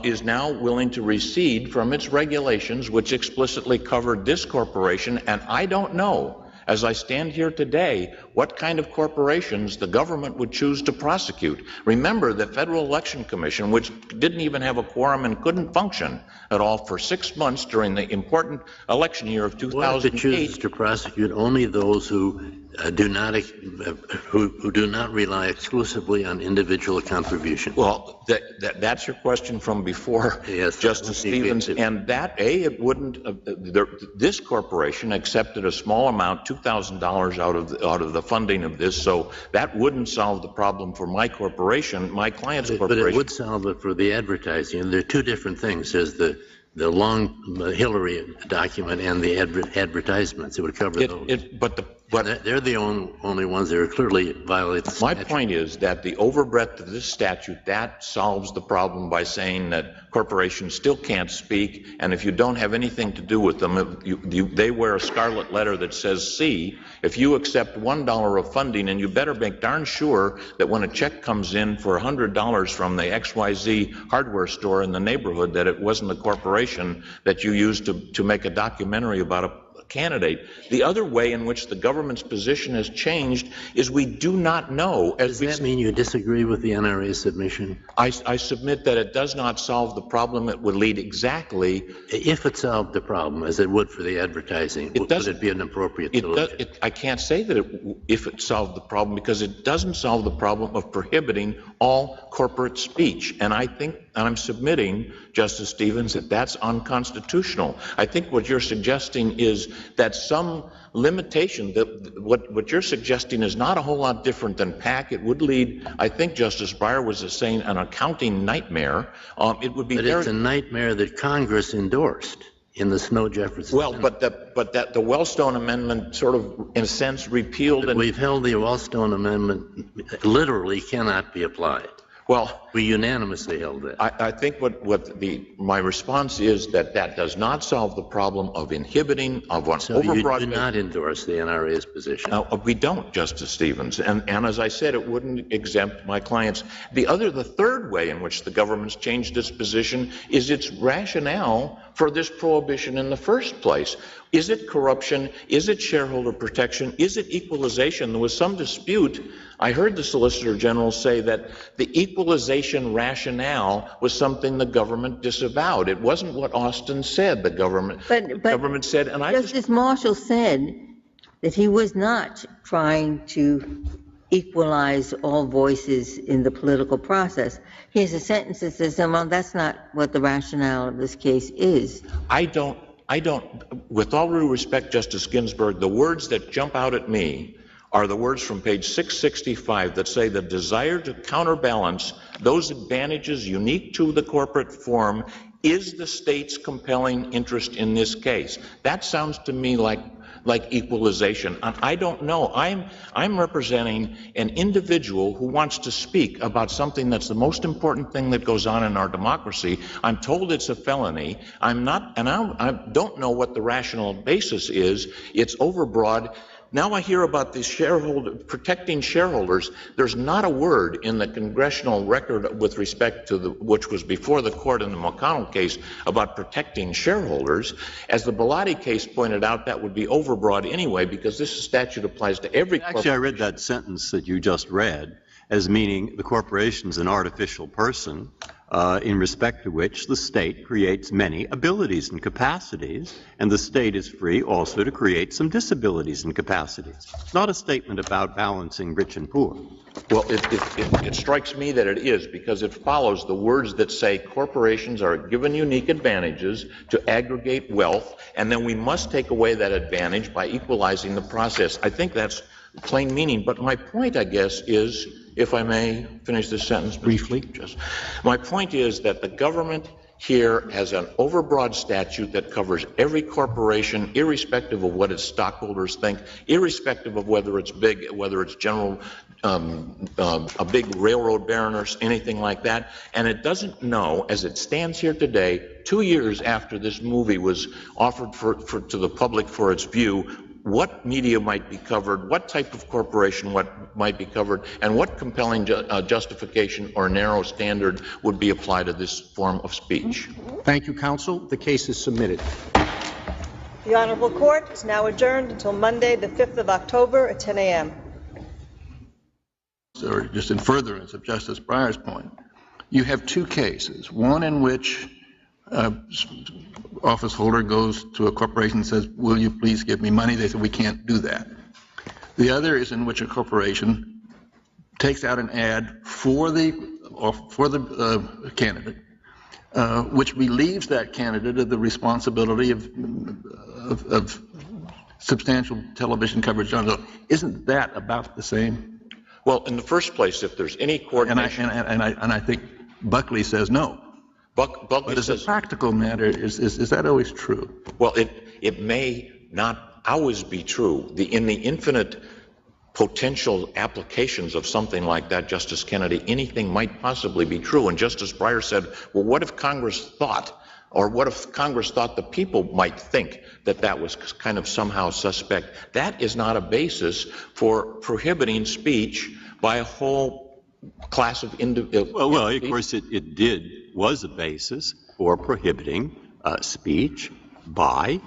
is now willing to recede from its regulations, which explicitly covered this corporation, and I don't know, as I stand here today, what kind of corporations the government would choose to prosecute. Remember, the Federal Election Commission, which didn't even have a quorum and couldn't function at all for 6 months during the important election year of 2008. What if it chooses to prosecute only those who who do not rely exclusively on individual contribution. Well, that's your question from before, yes, Justice Stevens, and that, it wouldn't, this corporation accepted a small amount, $2,000 out of the funding of this, so that wouldn't solve the problem for my corporation, my client's corporation. But it would solve it for the advertising. There are two different things. There's the long Hillary document and the advertisements. It would cover those. But they're the only ones that are clearly violate the statute. My point is that the overbreadth of this statute, that solves the problem by saying that corporations still can't speak, and if you don't have anything to do with them, they wear a scarlet letter that says C. If you accept $1 of funding, and you better make darn sure that when a check comes in for $100 from the XYZ hardware store in the neighborhood, that it wasn't a corporation that you used to make a documentary about a candidate. The other way in which the government's position has changed is we do not know. Does that mean you disagree with the NRA submission? I submit that it does not solve the problem. It would lead exactly. If it solved the problem, as it would for the advertising, would it be an appropriate solution? I can't say that if it solved the problem, because it doesn't solve the problem of prohibiting all corporate speech. And I think, and I'm submitting, Justice Stevens, that that's unconstitutional. I think what you're suggesting is that some limitation, that what you're suggesting is not a whole lot different than PAC. It would lead, I think Justice Breyer was saying, an accounting nightmare. It would be but it's a nightmare that Congress endorsed in the Snow-Jefferson. Well, but the Wellstone Amendment sort of, in a sense, repealed. And we've held the Wellstone Amendment literally cannot be applied. Well, we unanimously held that. I think my response is that does not solve the problem of inhibiting of one so overbroad. You do not endorse the NRA's position. We don't, Justice Stevens, and as I said, it wouldn't exempt my clients. The third way in which the government's changed its position is its rationale for this prohibition in the first place. Is it corruption? Is it shareholder protection? Is it equalization? There was some dispute. I heard the Solicitor General say that the equalization rationale was something the government disavowed. It wasn't what Austin said, the government said. And Justice Marshall said that he was not trying to equalize all voices in the political process. Here's a sentence that says, well, that's not what the rationale of this case is. I don't, with all due respect, Justice Ginsburg, the words that jump out at me are the words from page 665 that say the desire to counterbalance those advantages unique to the corporate form is the state's compelling interest in this case. That sounds to me like equalization. I don't know. I'm representing an individual who wants to speak about something that's the most important thing that goes on in our democracy. I'm told it's a felony. I'm not, and I don't know what the rational basis is. It's overbroad. Now I hear about this protecting shareholders. There's not a word in the congressional record with respect to which was before the court in the McConnell case about protecting shareholders. As the Bellotti case pointed out, that would be overbroad anyway, because this statute applies to every corporation. Actually, I read that sentence that you just read as meaning the corporation's an artificial person in respect to which the state creates many abilities and capacities, and the state is free also to create some disabilities and capacities. It's not a statement about balancing rich and poor. Well, it strikes me that it is, because it follows the words that say corporations are given unique advantages to aggregate wealth, and then we must take away that advantage by equalizing the process. I think that's plain meaning. But my point, I guess, is, if I may finish this sentence briefly, my point is that the government here has an overbroad statute that covers every corporation, irrespective of what its stockholders think, irrespective of whether it's big, whether it's general, a big railroad baron or anything like that. And it doesn't know, as it stands here today, 2 years after this movie was offered to the public for its view, what media might be covered, what type of corporation might be covered, and what compelling justification or narrow standard would be applied to this form of speech. Thank you, counsel. The case is submitted. The Honorable Court is now adjourned until Monday, the 5th of October at 10 a.m. So just in furtherance of Justice Breyer's point, you have two cases, one in which office holder goes to a corporation and says, will you please give me money? They said, we can't do that. The other is in which a corporation takes out an ad for the candidate, which relieves that candidate of the responsibility of substantial television coverage. Isn't that about the same? Well, in the first place, if there's any coordination... And I think Buckley says no. Buckley but as says... a practical matter, is that always true? Well, it may not always be true. In the infinite potential applications of something like that, Justice Kennedy, anything might possibly be true. And Justice Breyer said, well, what if Congress thought, or what if Congress thought the people might think that was kind of somehow suspect? That is not a basis for prohibiting speech by a whole class of individuals. Well, of course, it was a basis for prohibiting speech by,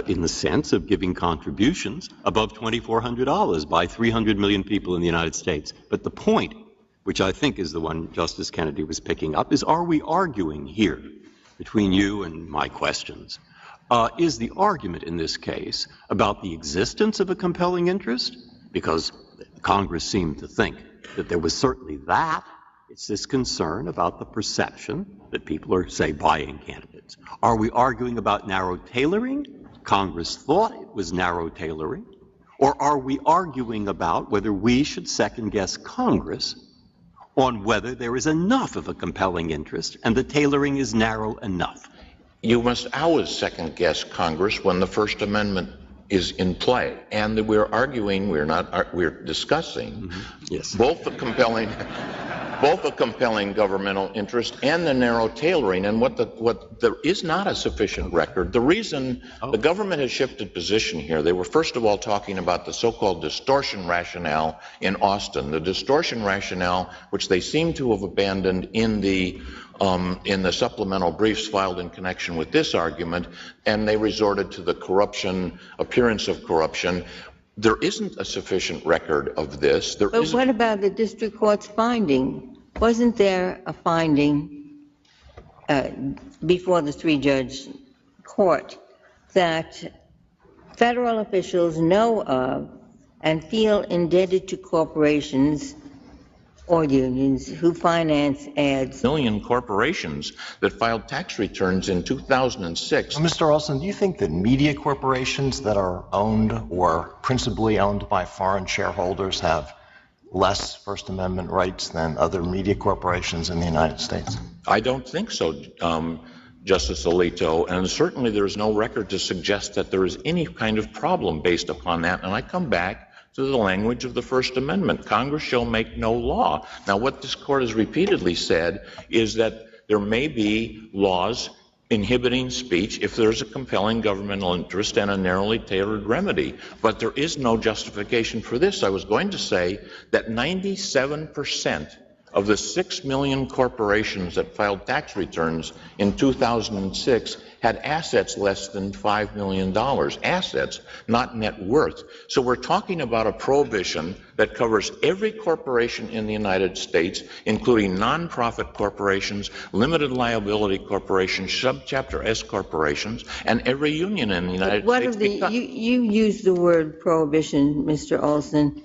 in the sense of giving contributions above $2,400 by 300 million people in the United States. But the point, which I think is the one Justice Kennedy was picking up, is are we arguing here, between you and my questions, is the argument in this case about the existence of a compelling interest? Because Congress seemed to think that there was certainly that. It's this concern about the perception that people are, say, buying candidates. Are we arguing about narrow tailoring? Congress thought it was narrow tailoring. Or are we arguing about whether we should second-guess Congress on whether there is enough of a compelling interest and the tailoring is narrow enough? You must always second-guess Congress when the First Amendment is in play. And we're arguing, we're discussing both the compelling governmental interest and the narrow tailoring, and what there is not a sufficient record. The reason the government has shifted position here, they were first of all talking about the so-called distortion rationale in Austin, the distortion rationale which they seem to have abandoned in the supplemental briefs filed in connection with this argument, and they resorted to the appearance of corruption. There isn't a sufficient record of this. But what about the district court's finding? Wasn't there a finding before the three-judge court that federal officials know of and feel indebted to corporations or unions who finance ads? Million corporations that filed tax returns in 2006. Mr. Olson, do you think that media corporations that are owned or principally owned by foreign shareholders have less First Amendment rights than other media corporations in the United States? I don't think so, Justice Alito, and certainly there is no record to suggest that there is any kind of problem based upon that. And I come back to the language of the First Amendment. Congress shall make no law. Now, what this court has repeatedly said is that there may be laws inhibiting speech if there's a compelling governmental interest and a narrowly tailored remedy. But there is no justification for this. I was going to say that 97% of the 6 million corporations that filed tax returns in 2006 had assets less than $5 million. Assets, not net worth. So we're talking about a prohibition that covers every corporation in the United States, including nonprofit corporations, limited liability corporations, subchapter S corporations, and every union in the United States. You use the word prohibition, Mr. Olson.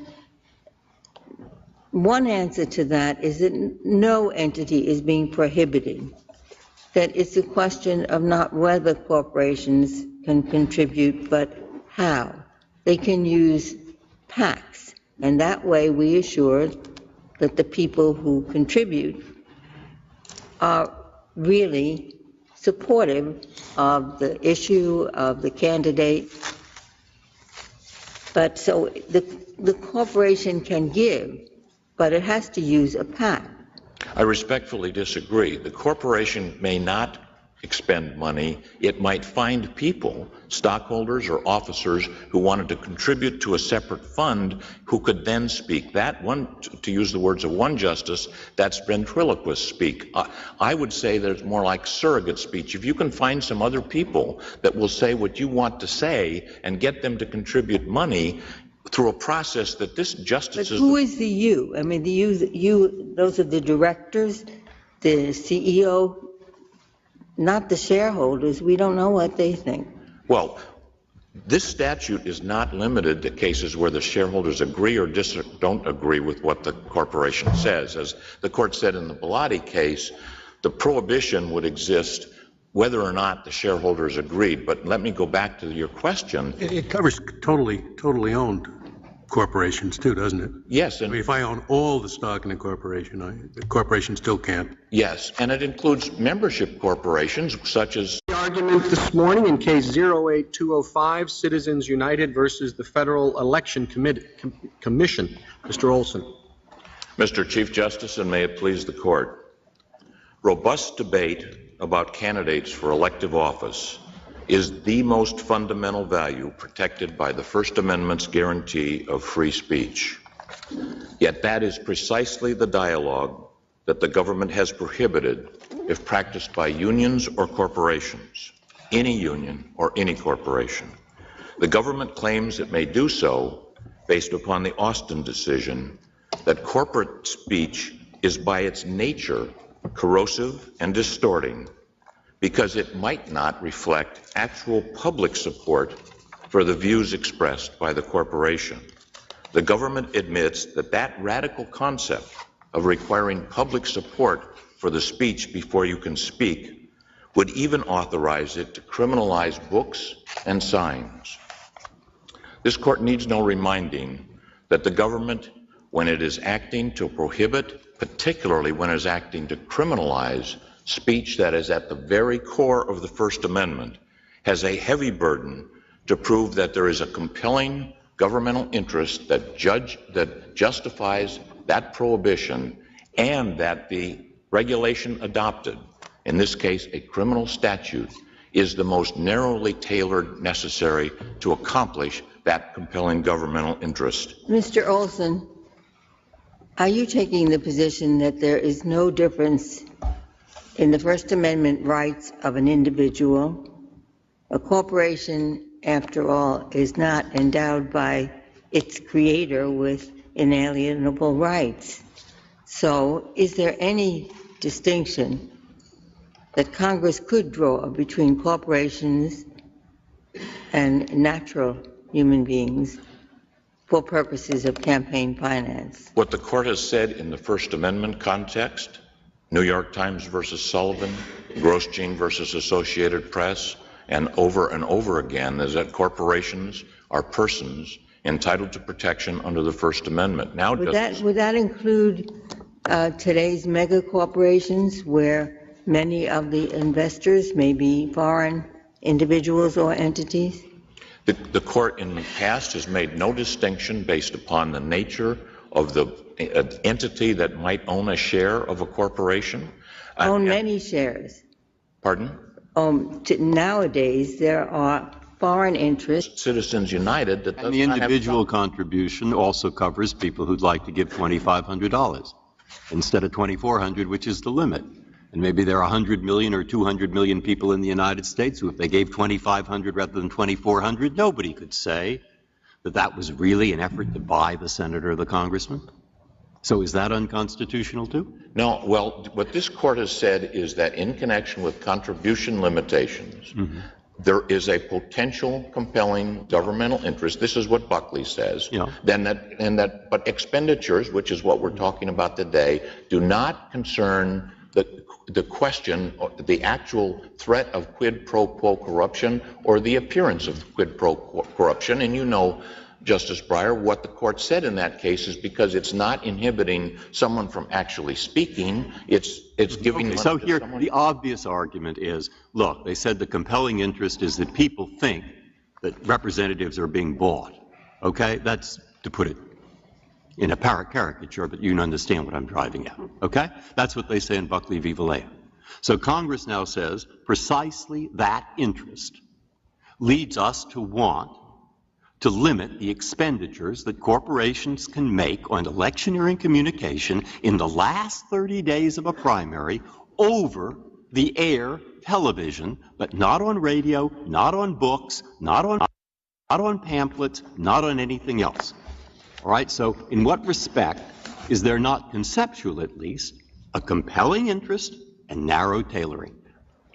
One answer to that is that no entity is being prohibited. That it's a question of not whether corporations can contribute, but how. They can use PACs, and that way we assure that the people who contribute are really supportive of the issue, of the candidate. But so the corporation can give, but it has to use a PAC. I respectfully disagree. The corporation may not expend money. It might find people, stockholders or officers, who wanted to contribute to a separate fund who could then speak. That one, to use the words of one justice, that's ventriloquist speak. I would say that it's more like surrogate speech. If you can find some other people that will say what you want to say and get them to contribute money through a process that this justice But who is the you? I mean, the you, those are the directors, the CEO, not the shareholders. We don't know what they think. Well, This statute is not limited to cases where the shareholders agree or don't agree with what the corporation says. As the court said in the Bellotti case, the prohibition would exist whether or not the shareholders agreed. But let me go back to your question. It covers totally owned corporations too, doesn't it? Yes. I mean, if I own all the stock in a corporation, the corporation still can't. Yes, and it includes membership corporations such as... The argument this morning in case 08205, Citizens United versus the Federal Election Commission. Mr. Olson. Mr. Chief Justice, and may it please the court. Robust debate about candidates for elective office is the most fundamental value protected by the First Amendment's guarantee of free speech. Yet that is precisely the dialogue that the government has prohibited if practiced by unions or corporations, any union or any corporation. The government claims it may do so based upon the Austin decision that corporate speech is by its nature corrosive and distorting because it might not reflect actual public support for the views expressed by the corporation. The government admits that that radical concept of requiring public support for the speech before you can speak would even authorize it to criminalize books and signs. This court needs no reminding that the government, when it is acting to prohibit, particularly when it is acting to criminalize speech that is at the very core of the First Amendment, has a heavy burden to prove that there is a compelling governmental interest that justifies that prohibition and that the regulation adopted, in this case a criminal statute, is the most narrowly tailored necessary to accomplish that compelling governmental interest. Mr. Olson, are you taking the position that there is no difference in the First Amendment rights of an individual? A corporation, after all, is not endowed by its creator with inalienable rights. So is there any distinction that Congress could draw between corporations and natural human beings for purposes of campaign finance? What the court has said in the First Amendment context, New York Times versus Sullivan, Grosjean versus Associated Press, and over again, is that corporations are persons entitled to protection under the First Amendment. Now, would that include today's mega corporations where many of the investors may be foreign individuals or entities? The court in the past has made no distinction based upon the nature of the entity that might own a share of a corporation. Own many shares. Pardon? Nowadays, there are foreign interests. Citizens United. And the individual contribution also covers people who'd like to give $2,500 instead of $2,400, which is the limit. And maybe there are 100 million or 200 million people in the United States who, if they gave $2,500 rather than $2,400, nobody could say that that was really an effort to buy the senator or the congressman. So is that unconstitutional too? No. Well, what this court has said is that in connection with contribution limitations, there is a potential compelling governmental interest. This is what Buckley says. Yeah. But expenditures, which is what we're talking about today, do not concern the question, the actual threat of quid pro quo corruption or the appearance of quid pro quo corruption. And you know, Justice Breyer, what the court said in that case is because it's not inhibiting someone from actually speaking, it's giving money so to here, someone. the obvious argument is, look, they said the compelling interest is that people think that representatives are being bought. Okay? That's to put it in a caricature, but you can understand what I'm driving at. Okay? That's what they say in Buckley v. Vallejo. So Congress now says precisely that interest leads us to want to limit the expenditures that corporations can make on electioneering communication in the last 30 days of a primary over the air television, but not on radio, not on books, not on pamphlets, not on anything else. All right? So in what respect is there not conceptual, at least, a compelling interest and narrow tailoring?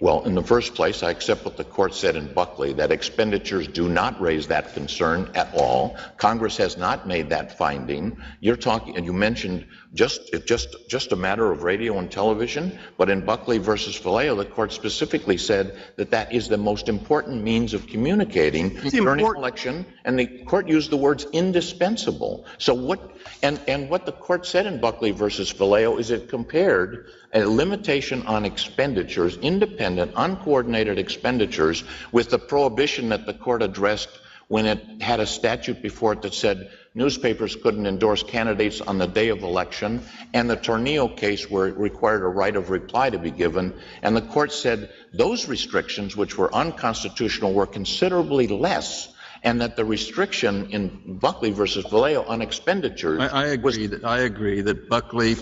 Well, in the first place, I accept what the court said in Buckley, that expenditures do not raise that concern at all. Congress has not made that finding. You're talking, and you mentioned just a matter of radio and television, but in Buckley versus Vallejo, the court specifically said that that is the most important means of communicating during an election, and the court used the words indispensable. So what the court said in Buckley versus Vallejo is it compared a limitation on expenditures, independent, uncoordinated expenditures, with the prohibition that the court addressed when it had a statute before it that said newspapers couldn't endorse candidates on the day of election, and the Tornillo case where it required a right of reply to be given. And the court said those restrictions, which were unconstitutional, were considerably less, and that the restriction in Buckley versus Vallejo on expenditures I agree that Buckley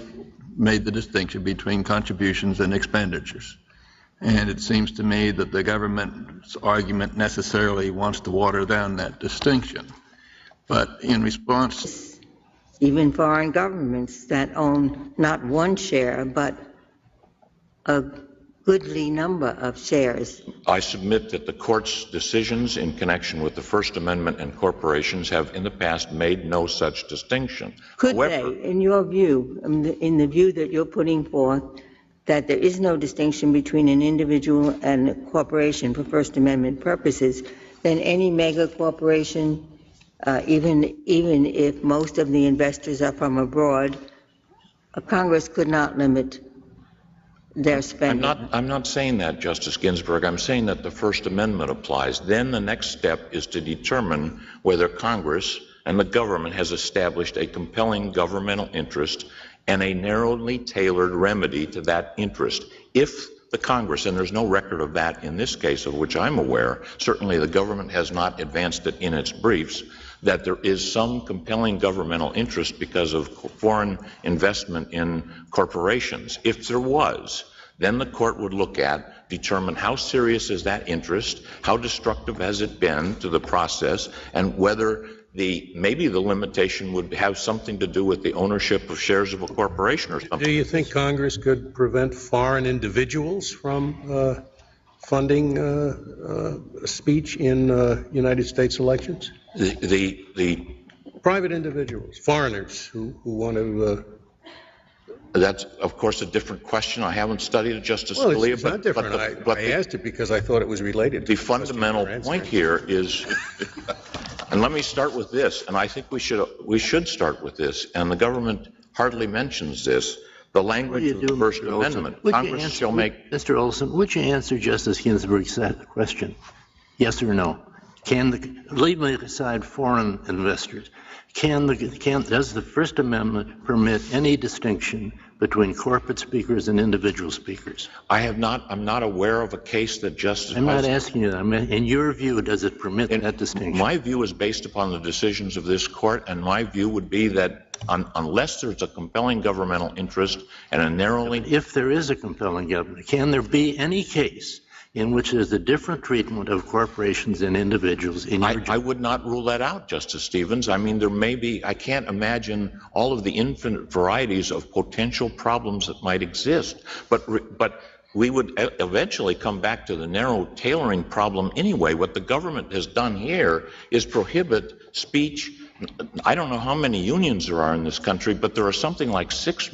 made the distinction between contributions and expenditures. And it seems to me that the government's argument necessarily wants to water down that distinction. But in response... Even foreign governments that own not one share, but a goodly number of shares. I submit that the court's decisions in connection with the First Amendment and corporations have in the past made no such distinction. Could they, in your view, in the view that you're putting forth, that there is no distinction between an individual and a corporation for First Amendment purposes, then any mega corporation, even if most of the investors are from abroad, Congress could not limit their spending? I'm not saying that, Justice Ginsburg. I'm saying that the First Amendment applies. Then the next step is to determine whether Congress and the government has established a compelling governmental interest and a narrowly tailored remedy to that interest. If the Congress, and there's no record of that in this case of which I'm aware, certainly the government has not advanced it in its briefs, that there is some compelling governmental interest because of foreign investment in corporations. If there was, then the court would look at, determine how serious is that interest, how destructive has it been to the process, and whether maybe the limitation would have something to do with the ownership of shares of a corporation or something. Do you think Congress could prevent foreign individuals from funding speech in United States elections? The private individuals, foreigners who want to... That's, of course, a different question. I haven't studied it, Justice Scalia. Well, it's not different. I asked it because I thought it was related to the fundamental point here is... And let me start with this, and I think we should start with this, and the government hardly mentions this, the language of the First Amendment. Congress shall make... Mr. Olson, would you answer Justice Ginsburg's question? Yes or no? Leaving aside foreign investors, does the First Amendment permit any distinction between corporate speakers and individual speakers? I'm not aware of a case that Justice... I'm not asking you that. In your view, does it permit that distinction? My view is based upon the decisions of this court, and my view would be that unless there's a compelling governmental interest and a narrowly... If there is a compelling government, can there be any case in which there's a different treatment of corporations and individuals in your... I would not rule that out, Justice Stevens. I mean, there may be... I can't imagine all of the infinite varieties of potential problems that might exist. But we would eventually come back to the narrow tailoring problem anyway. What the government has done here is prohibit speech. I don't know how many unions there are in this country, but there are something like 6